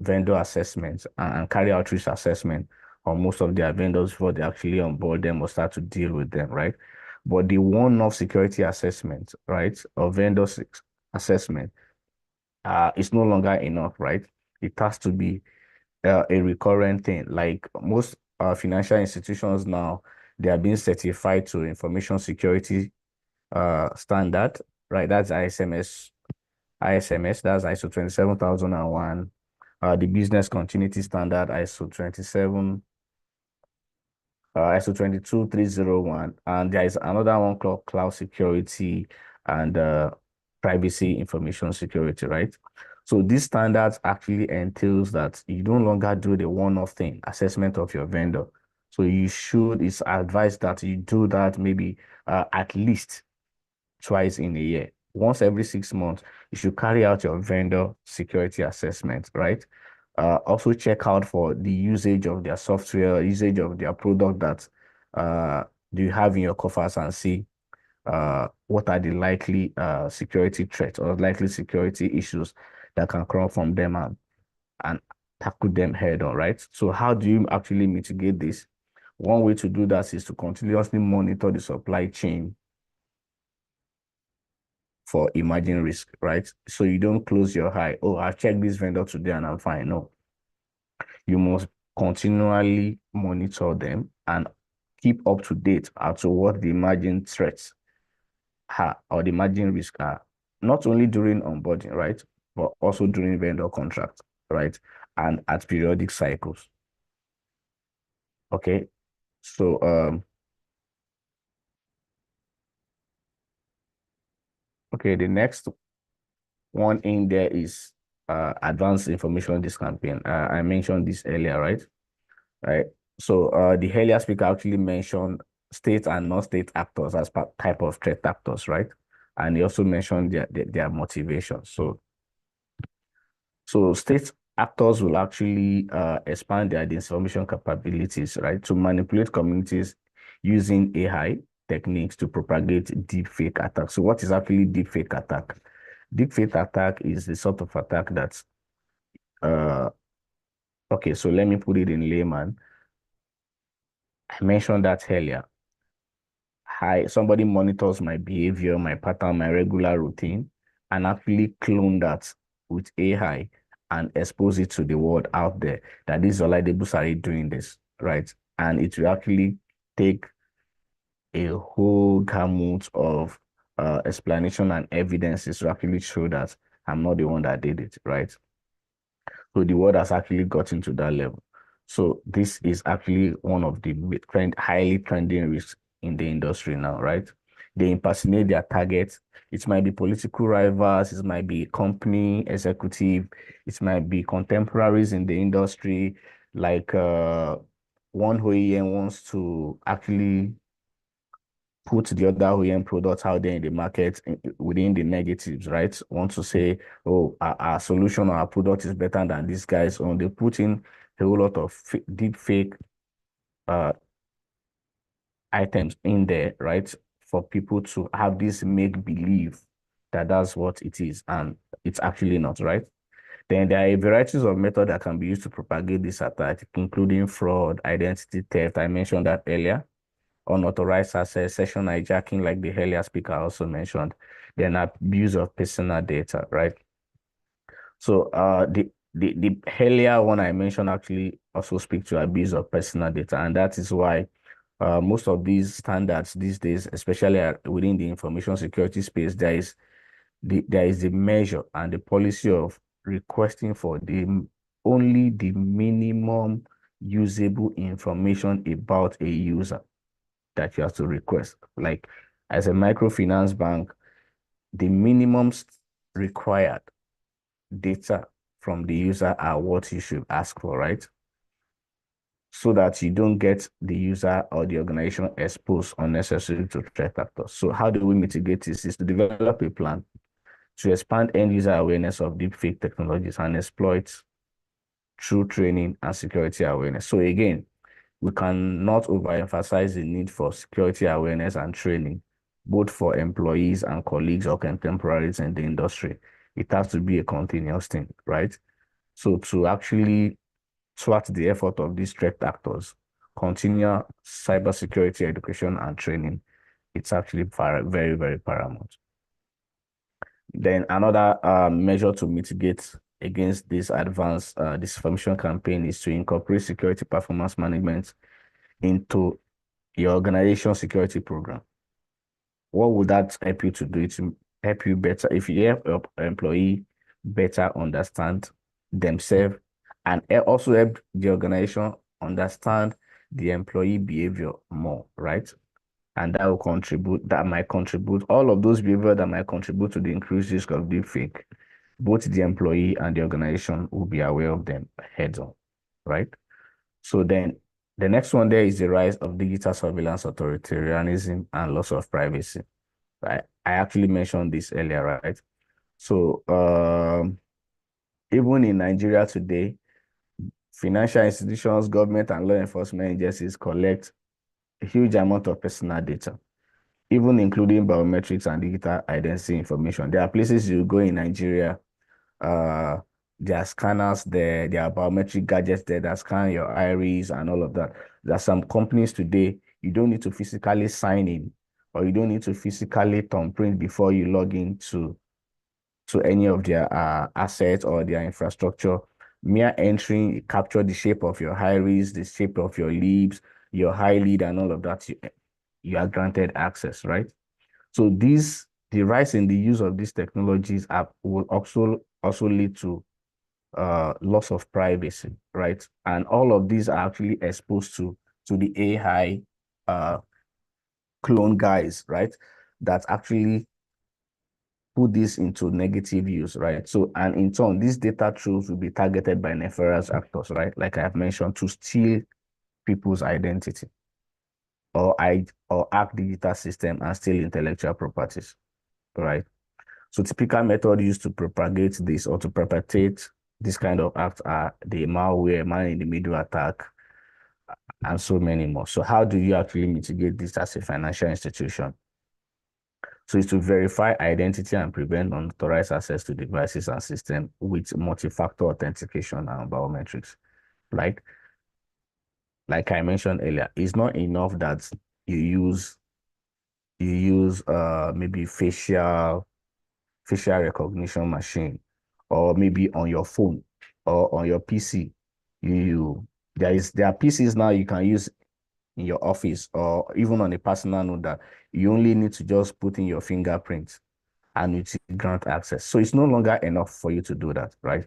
vendor assessments and carry out risk assessment on most of their vendors before they actually onboard them or start to deal with them, right? But the one-off security assessment, right, or vendor assessment is no longer enough, right? It has to be a recurrent thing. Like most financial institutions now, they are being certified to information security standard, right? That's ISMS, that's ISO 27001. The business continuity standard, ISO 22301. And there is another one called cloud security and privacy information security, right? So these standards actually entails that you no longer do the one-off thing, assessment of your vendor. So it's advised that you do that maybe at least twice in a year. Once every 6 months, you should carry out your vendor security assessment, right? Also check out for the usage of their software, usage of their product that do you have in your coffers, and see what are the likely security threats or likely security issues that can come from them, and tackle them head on, right? So how do you actually mitigate this? One way to do that is to continuously monitor the supply chain for emerging risk, right? So you don't close your eye. Oh, I've checked this vendor today and I'm fine. No, you must continually monitor them and keep up to date as to what the emerging threats are or the emerging risk are, not only during onboarding, right? But also during vendor contract, right? And at periodic cycles. Okay. So okay, the next one in there is advanced information this campaign. I mentioned this earlier, right? Right. So the earlier speaker actually mentioned state and non-state actors as type of threat actors, right? And he also mentioned their motivation. So state actors will actually expand their disinformation capabilities, right, to manipulate communities using AI techniques to propagate deepfake attacks. So what is actually deepfake attack? Deepfake attack is the sort of attack that's okay, so let me put it in layman. I mentioned that earlier. Somebody monitors my behavior, my pattern, my regular routine, and actually clone that with AI and expose it to the world out there that these Oladebus are doing this, right? And it will actually take a whole gamut of explanation and evidences to actually show that I'm not the one that did it, right? So the world has actually gotten to that level. So this is actually one of the highly trending risks in the industry now, right? They impersonate their targets. It might be political rivals, it might be company executive, it might be contemporaries in the industry, like one OEM wants to actually put the other OEM products out there in the market within the negatives, right? Want to say, oh, our solution or our product is better than these guys. Or they put in a whole lot of deep fake uh, items in there, right? For people to have this make believe that that's what it is, and it's actually not, right? Then there are varieties of methods that can be used to propagate this attack, including fraud, identity theft. I mentioned that earlier. Unauthorized access, session hijacking, like the earlier speaker also mentioned, then abuse of personal data, right? So the earlier one I mentioned actually also speak to abuse of personal data, and that is why most of these standards these days, especially within the information security space, there is the measure and the policy of requesting for only the minimum usable information about a user that you have to request. Like as a microfinance bank, the minimums required data from the user are what you should ask for, right? So that you don't get the user or the organization exposed unnecessarily to threat actors. So how do we mitigate this? Is to develop a plan to expand end user awareness of deepfake technologies and exploit through training and security awareness. So again, we cannot overemphasize the need for security awareness and training, both for employees and colleagues or contemporaries in the industry. It has to be a continuous thing, right? So to actually thwart the effort of these threat actors, continue cybersecurity education and training, it's actually very, very paramount. Then another measure to mitigate against this advanced disinformation campaign is to incorporate security performance management into your organization security program. What would that help you to do? To help you better, if you help your employee better understand themselves and also help the organization understand the employee behavior more, right? And that might contribute, all of those behavior that might contribute to the increased risk of deepfake. Both the employee and the organization will be aware of them heads on, right? So then the next one there is the rise of digital surveillance, authoritarianism, and loss of privacy. I actually mentioned this earlier, right? So even in Nigeria today, financial institutions, government, and law enforcement agencies collect a huge amount of personal data, even including biometrics and digital identity information. There are places you go in Nigeria, there are scanners there are biometric gadgets there that scan your iris and all of that. There are some companies today, you don't need to physically sign in, or you don't need to physically thumbprint before you log into any of their assets or their infrastructure. Mere entering capture the shape of your iris, the shape of your lips, your eyelid, and all of that. You are granted access, right? So the rise in the use of these technologies will also lead to loss of privacy, right? And all of these are actually exposed to the AI clone guys, right? That actually put this into negative use, right? So, and in turn, these data trove will be targeted by nefarious actors, right? Like I have mentioned, to steal people's identity or hack digital system and steal intellectual properties, right? So typical method used to propagate this or to perpetrate this kind of act are the malware, man in the middle attack, and so many more. So how do you actually mitigate this as a financial institution? So it's to verify identity and prevent unauthorized access to devices and systems with multi-factor authentication and biometrics. Like I mentioned earlier, it's not enough that you use maybe facial recognition machine, or maybe on your phone or on your PC. There are PCs now you can use in your office or even on a personal note that you only need to just put in your fingerprint and it grant access. So it's no longer enough for you to do that, right?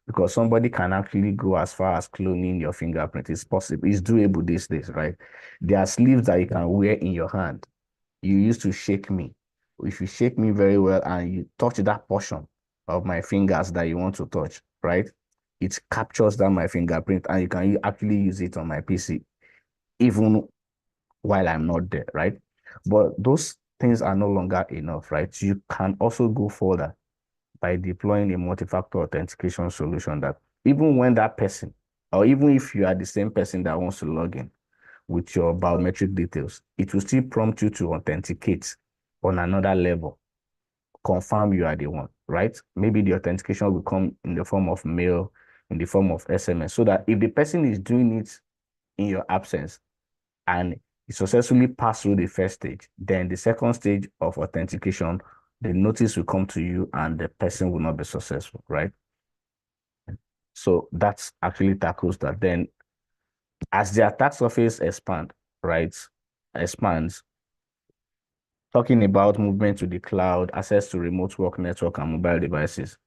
Because somebody can actually go as far as cloning your fingerprint. It's possible. It's doable these days, right? There are sleeves that you can wear in your hand. You used to shake me. If you shake me very well and you touch that portion of my fingers that you want to touch, right? It captures that my fingerprint and you can actually use it on my PC, even while I'm not there, right? But those things are no longer enough, right? You can also go further by deploying a multi-factor authentication solution that even when that person, or even if you are the same person that wants to log in with your biometric details, it will still prompt you to authenticate on another level, confirm you are the one, right? Maybe the authentication will come in the form of mail, in the form of SMS, so that if the person is doing it in your absence and you successfully pass through the first stage, then the second stage of authentication, the notice will come to you and the person will not be successful, right? So that's actually tackles that. Then as the attack surface expands, talking about movement to the cloud, access to remote work network and mobile devices,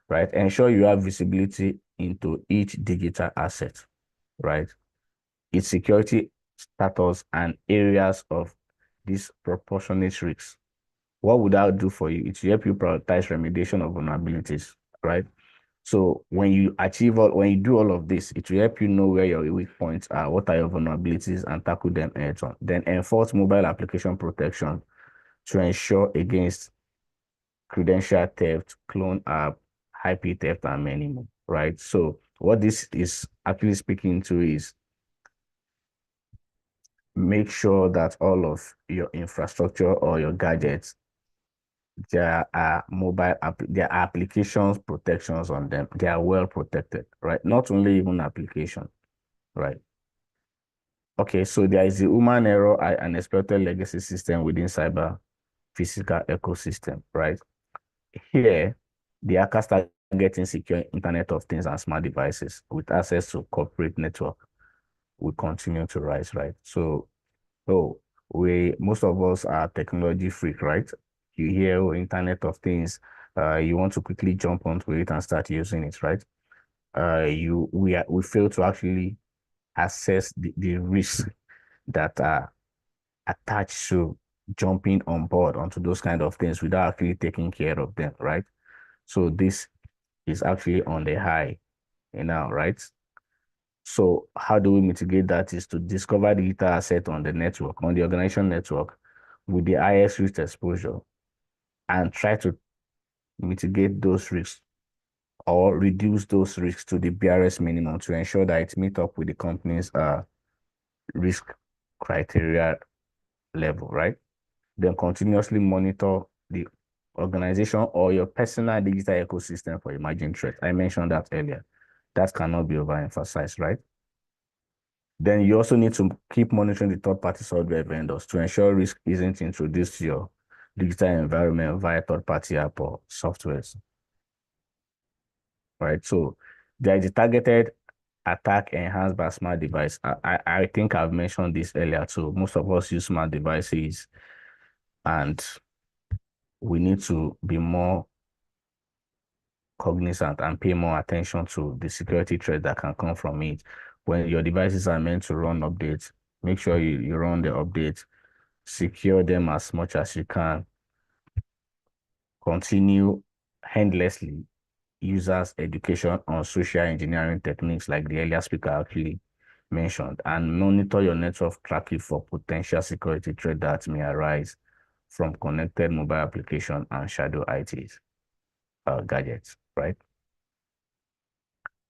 right? Ensure you have visibility into each digital asset, right? Its security status and areas of disproportionate risks. What would that do for you? It will help you prioritize remediation of vulnerabilities, right? So when you when you do all of this, it will help you know where your weak points are, what are your vulnerabilities, and tackle them head on. Then enforce mobile application protection to ensure against credential theft, clone app, IP theft, and many more, right? So what this is actually speaking to is make sure that all of your infrastructure or your gadgets, there are applications protections on them. They are well protected, right? Not only even application, right? Okay, so there is the human error and unexpected legacy system within cyber physical ecosystem, right? Here, the hackers start getting secure Internet of Things and smart devices with access to corporate network will continue to rise, right? So most of us are technology freak, right? You hear Internet of Things, you want to quickly jump onto it and start using it, right? We fail to actually assess the risks that are attached to jumping on board onto those kind of things without actually taking care of them, right? So this is actually on the high now, right? So how do we mitigate that is to discover digital asset on the network, on the organization network with the highest risk exposure and try to mitigate those risks or reduce those risks to the barest minimum to ensure that it meet up with the company's risk criteria level, right? Then continuously monitor the organization or your personal digital ecosystem for emerging threats. I mentioned that earlier. That cannot be overemphasized, right? Then you also need to keep monitoring the third-party software vendors to ensure risk isn't introduced to your digital environment via third-party app or softwares, right? So there is a targeted attack enhanced by smart device. I think I've mentioned this earlier too. Most of us use smart devices and we need to be more cognizant and pay more attention to the security threat that can come from it. When your devices are meant to run updates, make sure you run the updates, secure them as much as you can, continue endlessly users education on social engineering techniques like the earlier speaker actually mentioned, and monitor your network traffic for potential security threat that may arise from connected mobile application and shadow ITs gadgets, right?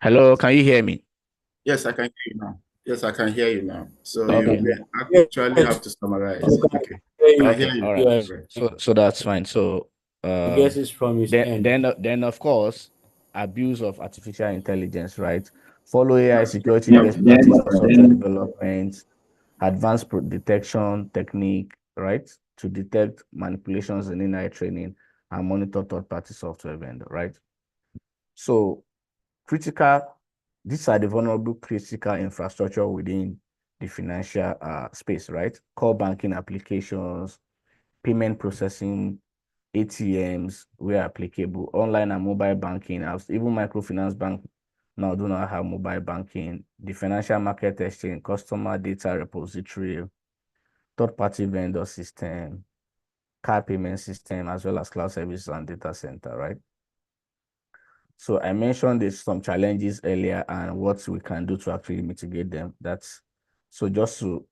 Hello, can you hear me? Yes, I can hear you now. Yes, I can hear you now. So you Okay. may actually have to summarize. Okay. I hear Okay. you. All right. Yes. So that's fine. So I guess it's from his end. then of course, abuse of artificial intelligence, right? Follow AI security best practice for software development, advanced detection technique, right? To detect manipulations in AI training and monitor third-party software vendor, right? So critical, these are the vulnerable critical infrastructure within the financial space, right? Core banking applications, payment processing, ATMs where applicable, online and mobile banking apps, even microfinance bank now do not have mobile banking, the financial market exchange, customer data repository, third-party vendor system, card payment system, as well as cloud services and data center, right? So I mentioned there's some challenges earlier and what we can do to actually mitigate them. That's so just to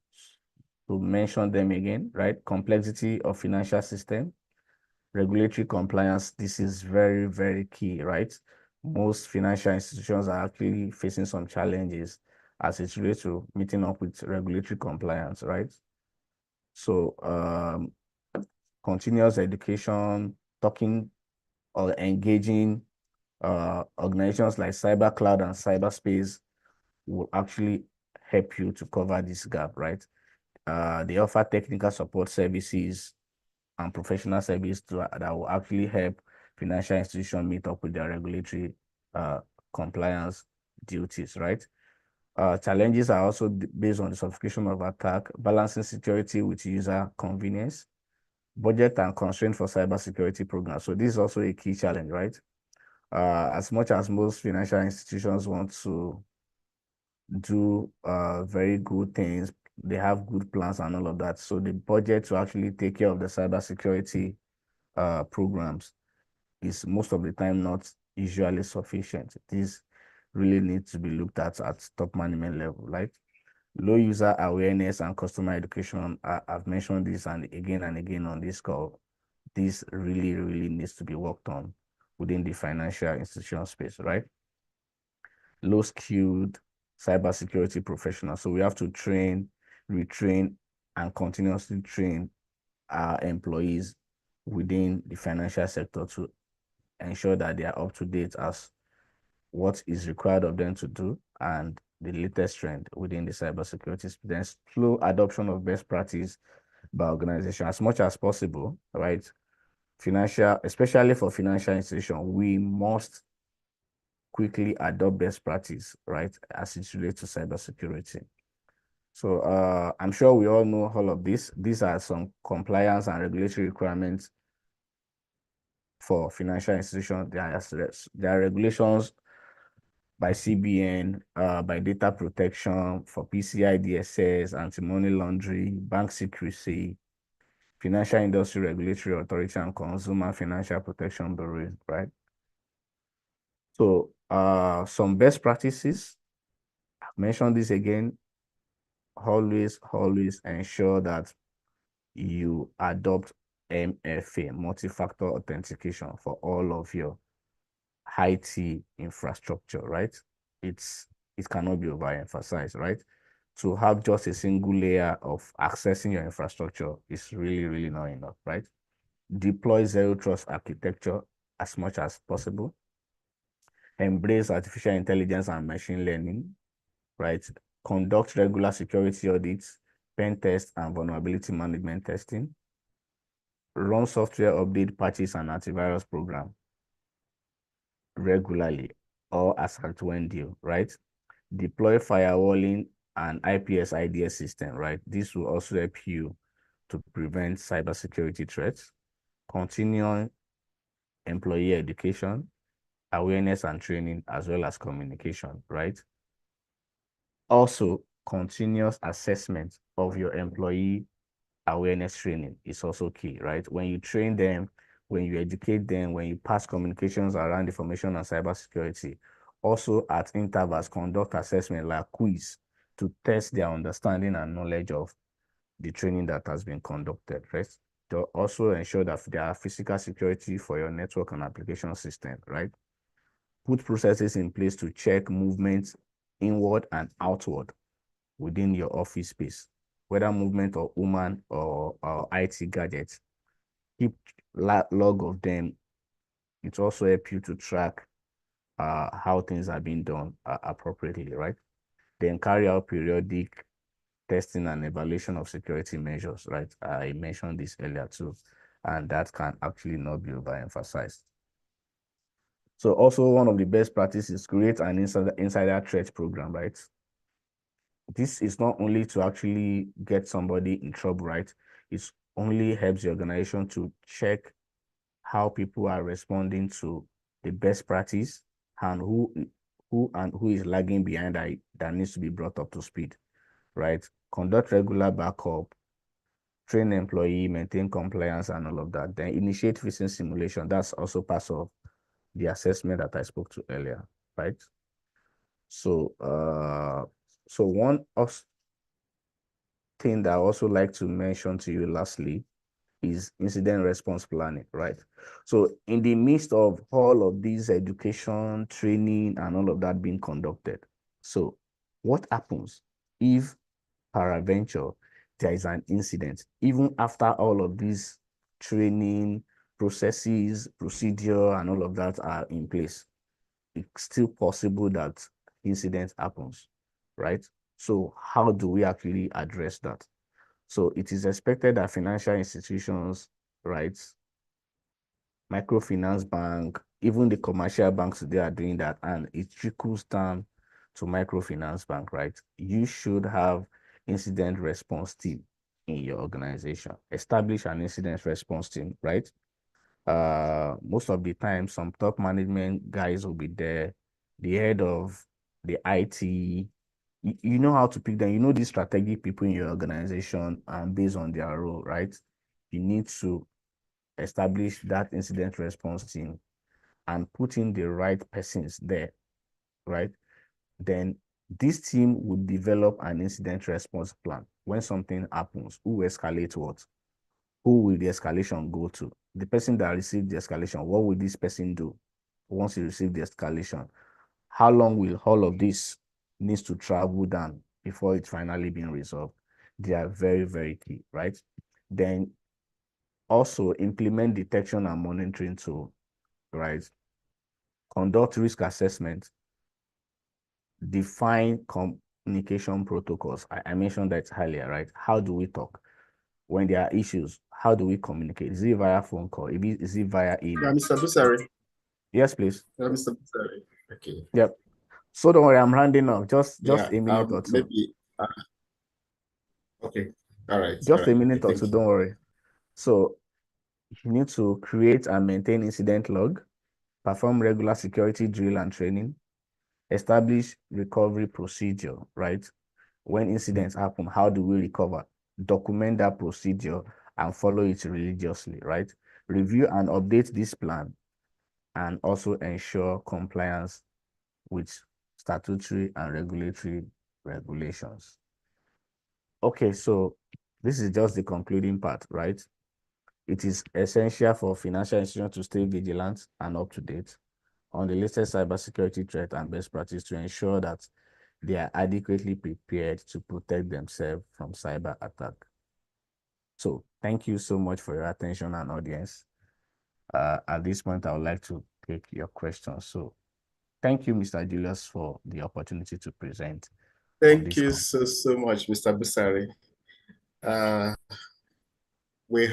mention them again, right? Complexity of financial system, regulatory compliance. This is very, very key, right? Most financial institutions are actually facing some challenges as it relates to meeting up with regulatory compliance, right? So continuous education, talking or engaging organizations like cyber cloud and cyberspace will actually help you to cover this gap, right? They offer technical support services and professional service that will actually help financial institutions meet up with their regulatory uh, compliance duties, right? Challenges are also based on the sophistication of attack, balancing security with user convenience, budget and constraint for cybersecurity programs. So this is also a key challenge, right? As much as most financial institutions want to do very good things, they have good plans and all of that. So the budget to actually take care of the cybersecurity programs is most of the time not usually sufficient. This really needs to be looked at top management level, right? Low user awareness and customer education. I've mentioned this and again on this call. This really, really needs to be worked on within the financial institution space, right? Low skilled cybersecurity professionals. So we have to train, retrain, and continuously train our employees within the financial sector to ensure that they are up to date as what is required of them to do and the latest trend within the cybersecurity. Then slow adoption of best practice by organization as much as possible, right? Financial, especially for financial institutions, we must quickly adopt best practice, right, as it relates to cybersecurity. So I'm sure we all know all of this. These are some compliance and regulatory requirements for financial institutions. There are regulations by CBN, by data protection, for PCI DSS, anti-money laundering, bank secrecy, Financial Industry Regulatory Authority, and Consumer Financial Protection Bureau, right? So some best practices, I've mentioned this again, always ensure that you adopt MFA, multi-factor authentication, for all of your IT infrastructure, right? It cannot be overemphasized, right? To have just a single layer of accessing your infrastructure is really, really not enough, right? Deploy zero trust architecture as much as possible. Embrace artificial intelligence and machine learning, right? Conduct regular security audits, pen test, and vulnerability management testing. Run software update patches and antivirus program regularly or as at when due, right? Deploy firewalling and IPS IDS system, right? This will also help you to prevent cybersecurity threats. Continue employee education, awareness and training, as well as communication, right? Also, continuous assessment of your employee awareness training is also key, right? When you train them, when you educate them, when you pass communications around information and cybersecurity, also at intervals, conduct assessment like quiz to test their understanding and knowledge of the training that has been conducted, right? To also ensure that there are physical security for your network and application system, right? put processes in place to check movements inward and outward within your office space, whether movement of human or IT gadgets. Keep log of them. It also helps you to track how things are being done appropriately, right? Then carry out periodic testing and evaluation of security measures, right? I mentioned this earlier too, and that can actually not be overemphasized. So also one of the best practices is create an insider threat program, right? This is not only to actually get somebody in trouble, right? It only helps the organization to check how people are responding to the best practice and who is lagging behind that needs to be brought up to speed, right? Conduct regular backup, train employee, maintain compliance and all of that. Then initiate phishing simulation. That's also part of the assessment that I spoke to earlier, right? So one thing that I also like to mention to you lastly is incident response planning, right? So in the midst of all of these education, training, and all of that being conducted, so what happens if peradventure there is an incident, even after all of these training processes, procedure, and all of that are in place? It's still possible that incident happens, right? So how do we actually address that? So it is expected that financial institutions, right, microfinance bank, even the commercial banks, they are doing that, and it trickles down to microfinance bank, right? You should have incident response team in your organization. Establish an incident response team, right? Most of the time, some top management guys will be there, the head of the IT. You know how to pick them. You know these strategic people in your organization and based on their role, right? You need to establish that incident response team and put in the right persons there, right? Then this team would develop an incident response plan. When something happens, who escalates what? Who will the escalation go to? The person that received the escalation, what will this person do once he received the escalation? How long will all of this needs to travel down before it's finally being resolved? They are very, very key, right? Then also implement detection and monitoring tool, right? Conduct risk assessment, define communication protocols. I mentioned that earlier, right? How do we talk? When there are issues, how do we communicate? Is it via phone call? Is it via Yeah, email? Mr. Busari. Yes, please. Yeah, Mr. Busari. Okay. Yep. So don't worry, I'm rounding up. Just Yeah, a minute or two. maybe. Okay. All right. Just a minute Okay, or thank two, you. don't worry. So you need to create and maintain incident log, perform regular security drill and training, establish recovery procedure, right? When incidents happen, how do we recover? Document that procedure and follow it religiously, right? Review and update this plan and also ensure compliance with statutory and regulatory regulations. Okay, so this is just the concluding part, right? It is essential for financial institutions to stay vigilant and up to date on the latest cybersecurity threat and best practice to ensure that they are adequately prepared to protect themselves from cyber attack. So thank you so much for your attention and audience. At this point, I would like to take your questions. So thank you, Mr. Julius, for the opportunity to present. Thank you so much, Mr. Busari. We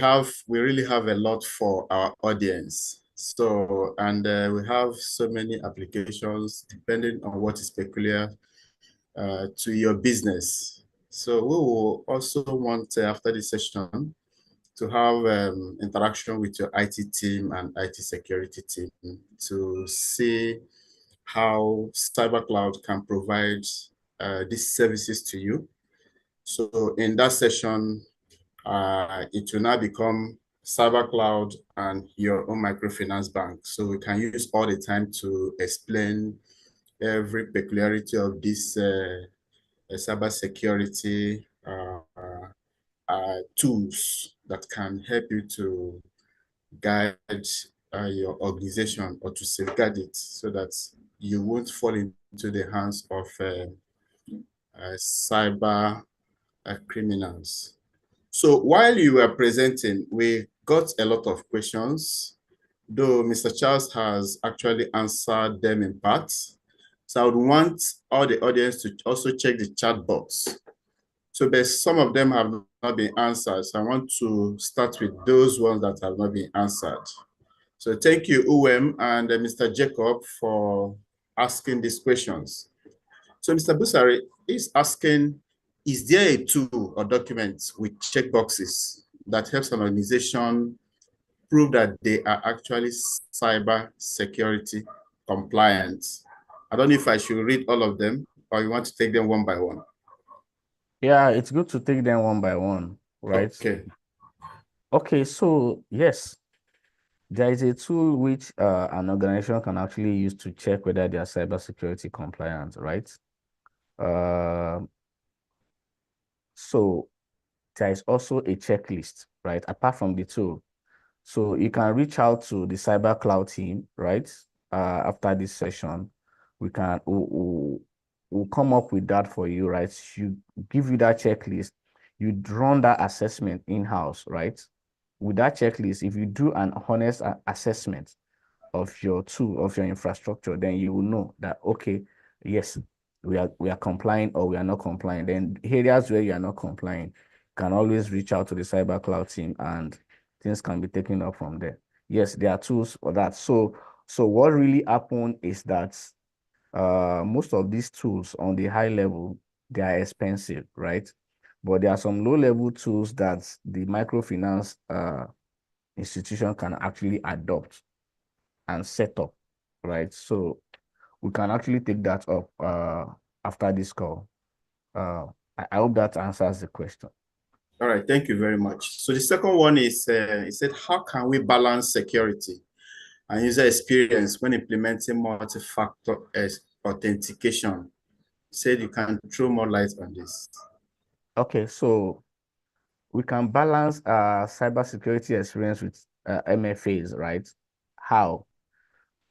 really have a lot for our audience. So, and we have so many applications depending on what is peculiar to your business. So we will also want after this session to have interaction with your IT team and IT security team to see how CyberCloud can provide these services to you. So in that session, it will now become CyberCloud and your own microfinance bank. So we can use all the time to explain every peculiarity of this cybersecurity tools that can help you to guide your organization or to safeguard it so that you won't fall into the hands of cyber criminals. So while you were presenting, we got a lot of questions, though Mr. Charles has actually answered them in parts. So I would want all the audience to also check the chat box. So there's some of them have not been answered. So I want to start with those ones that have not been answered. So thank you, Uwem and Mr. Jacob, for asking these questions. So Mr. Busari is asking, is there a tool or document with checkboxes that helps an organization prove that they are actually cyber security compliant? I don't know if I should read all of them or you want to take them one by one. Yeah, it's good to take them one by one, right? Okay. Okay, so yes, there is a tool which an organization can actually use to check whether they are cybersecurity compliant, right? So there is also a checklist, right? Apart from the tool. So you can reach out to the cyber cloud team, right? After this session, we'll come up with that for you, right? You give you that checklist, you run that assessment in-house, right? With that checklist, if you do an honest assessment of your tool, of your infrastructure, then you will know that, okay, yes, we are complying or we are not complying. Then areas where you are not complying, you can always reach out to the cyber cloud team and things can be taken up from there. Yes, there are tools for that. So what really happened is that most of these tools on the high level, they are expensive, right? But there are some low level tools that the microfinance institution can actually adopt and set up, right? So we can actually take that up after this call. I hope that answers the question. All right, thank you very much. So the second one is, it said, how can we balance security and user experience when implementing multi-factor authentication? Said you can throw more light on this. Okay, so we can balance cybersecurity experience with MFAs, right? How?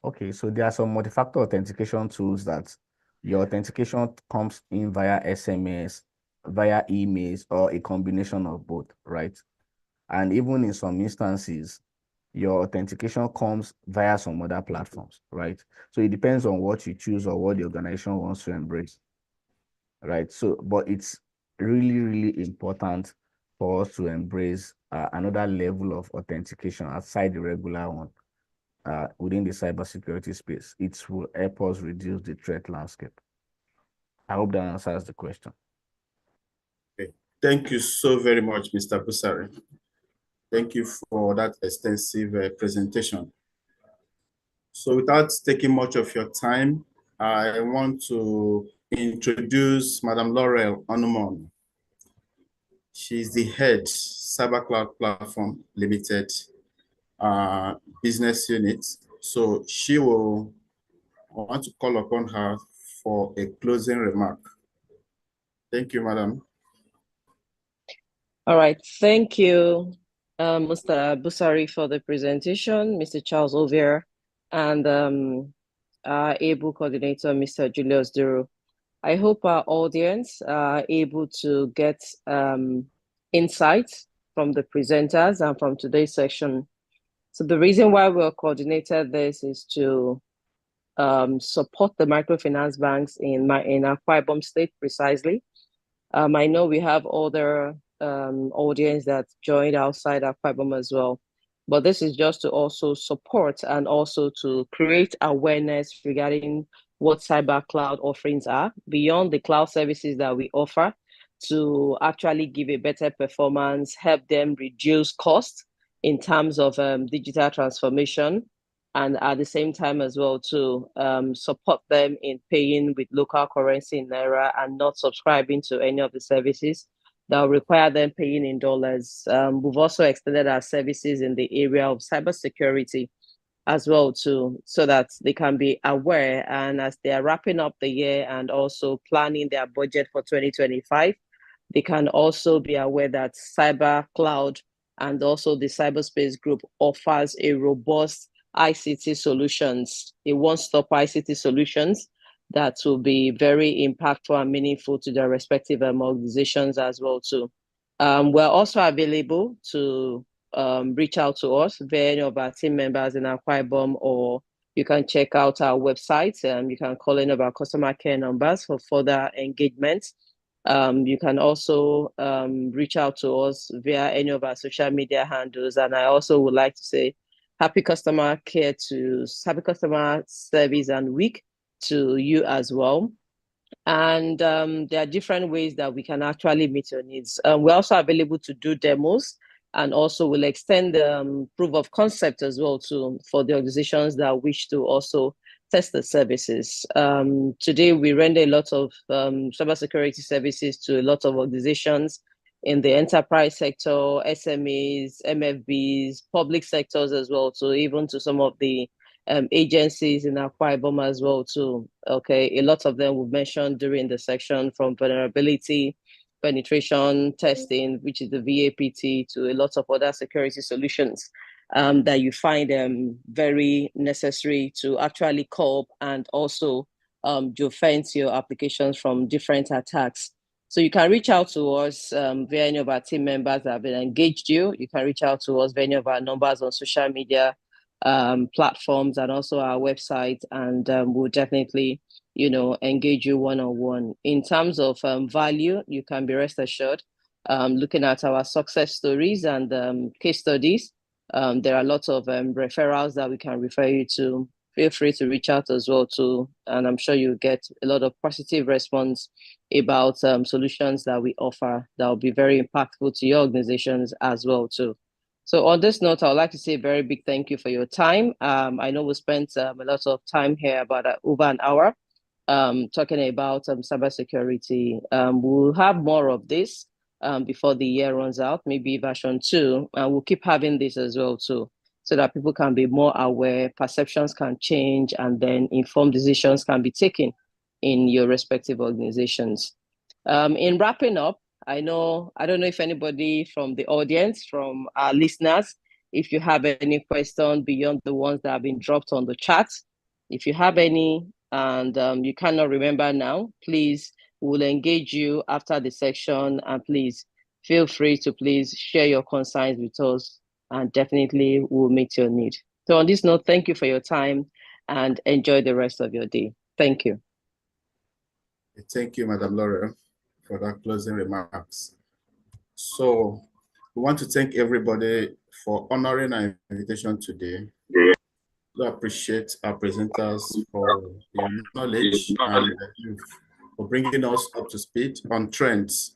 Okay, so there are some multi-factor authentication tools that your authentication comes in via SMS, via emails, or a combination of both, right? And even in some instances, your authentication comes via some other platforms, right? So it depends on what you choose or what the organization wants to embrace, right? So, but it's really, really important for us to embrace another level of authentication outside the regular one within the cybersecurity space. It will help us reduce the threat landscape. I hope that answers the question. Okay. Thank you so very much, Mr. Busari. Thank you for that extensive presentation. So without taking much of your time, I want to introduce Madam Laurel Onumon. She's the head Cyber Cloud Platform Limited business unit. So I want to call upon her for a closing remark. Thank you, madam. All right, thank you, Mr. Busari, for the presentation, Mr. Charles Ovier, and our able coordinator, Mr. Julius Duru. I hope our audience are able to get insights from the presenters and from today's section. So the reason why we coordinated this is to support the microfinance banks in Akwa Ibom State precisely. I know we have other audience that joined outside Akwa Ibom as well, but this is just to also support and also to create awareness regarding what cyber cloud offerings are beyond the cloud services that we offer to actually give a better performance, help them reduce costs in terms of digital transformation, and at the same time as well to support them in paying with local currency in Naira and not subscribing to any of the services that will require them paying in dollars. We've also extended our services in the area of cybersecurity as well too, so that they can be aware, and as they are wrapping up the year and also planning their budget for 2025, they can also be aware that cyber cloud and also the cyberspace group offers a robust ICT solutions, a one-stop ICT solutions that will be very impactful and meaningful to their respective organizations as well too. We're also available to reach out to us via any of our team members in Akwa Ibom, or you can check out our website. You can call in our customer care numbers for further engagement. You can also reach out to us via any of our social media handles. And I also would like to say happy customer service and week to you as well. And there are different ways that we can actually meet your needs. We're also available to do demos, and also will extend the proof of concept as well for the organizations that wish to also test the services. Today, we render a lot of cybersecurity services to a lot of organizations in the enterprise sector, SMEs, MFBs, public sectors as well, so even to some of the agencies in Akwa Ibom as well too. Okay, a lot of them were mentioned during the section, from vulnerability, penetration testing, which is the VAPT, to a lot of other security solutions that you find very necessary to actually cope and also defend your applications from different attacks. So you can reach out to us via any of our team members that have been engaged you. You can reach out to us via any of our numbers on social media platforms and also our website, and we'll definitely, engage you one-on-one. In terms of value, you can be rest assured, looking at our success stories and case studies, there are lots of referrals that we can refer you to. Feel free to reach out as well too, and I'm sure you'll get a lot of positive response about solutions that we offer that will be very impactful to your organizations as well too. So on this note, I would like to say a very big thank you for your time. I know we spent a lot of time here, about over an hour, talking about cybersecurity. We'll have more of this before the year runs out, maybe version 2, and we'll keep having this as well too, so that people can be more aware, perceptions can change, and then informed decisions can be taken in your respective organizations. In wrapping up, I don't know if anybody from the audience, from our listeners, if you have any question beyond the ones that have been dropped on the chat. If you have any and you cannot remember now, please, we'll engage you after the section, and please feel free to please share your concerns with us, and definitely we'll meet your need. So on this note, thank you for your time and enjoy the rest of your day. Thank you. Thank you, Madam Laura, for that closing remarks. So we want to thank everybody for honoring our invitation today. We appreciate our presenters for their knowledge and for bringing us up to speed on trends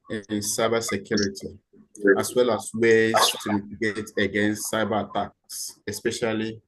in cybersecurity, as well as ways to mitigate against cyber attacks, especially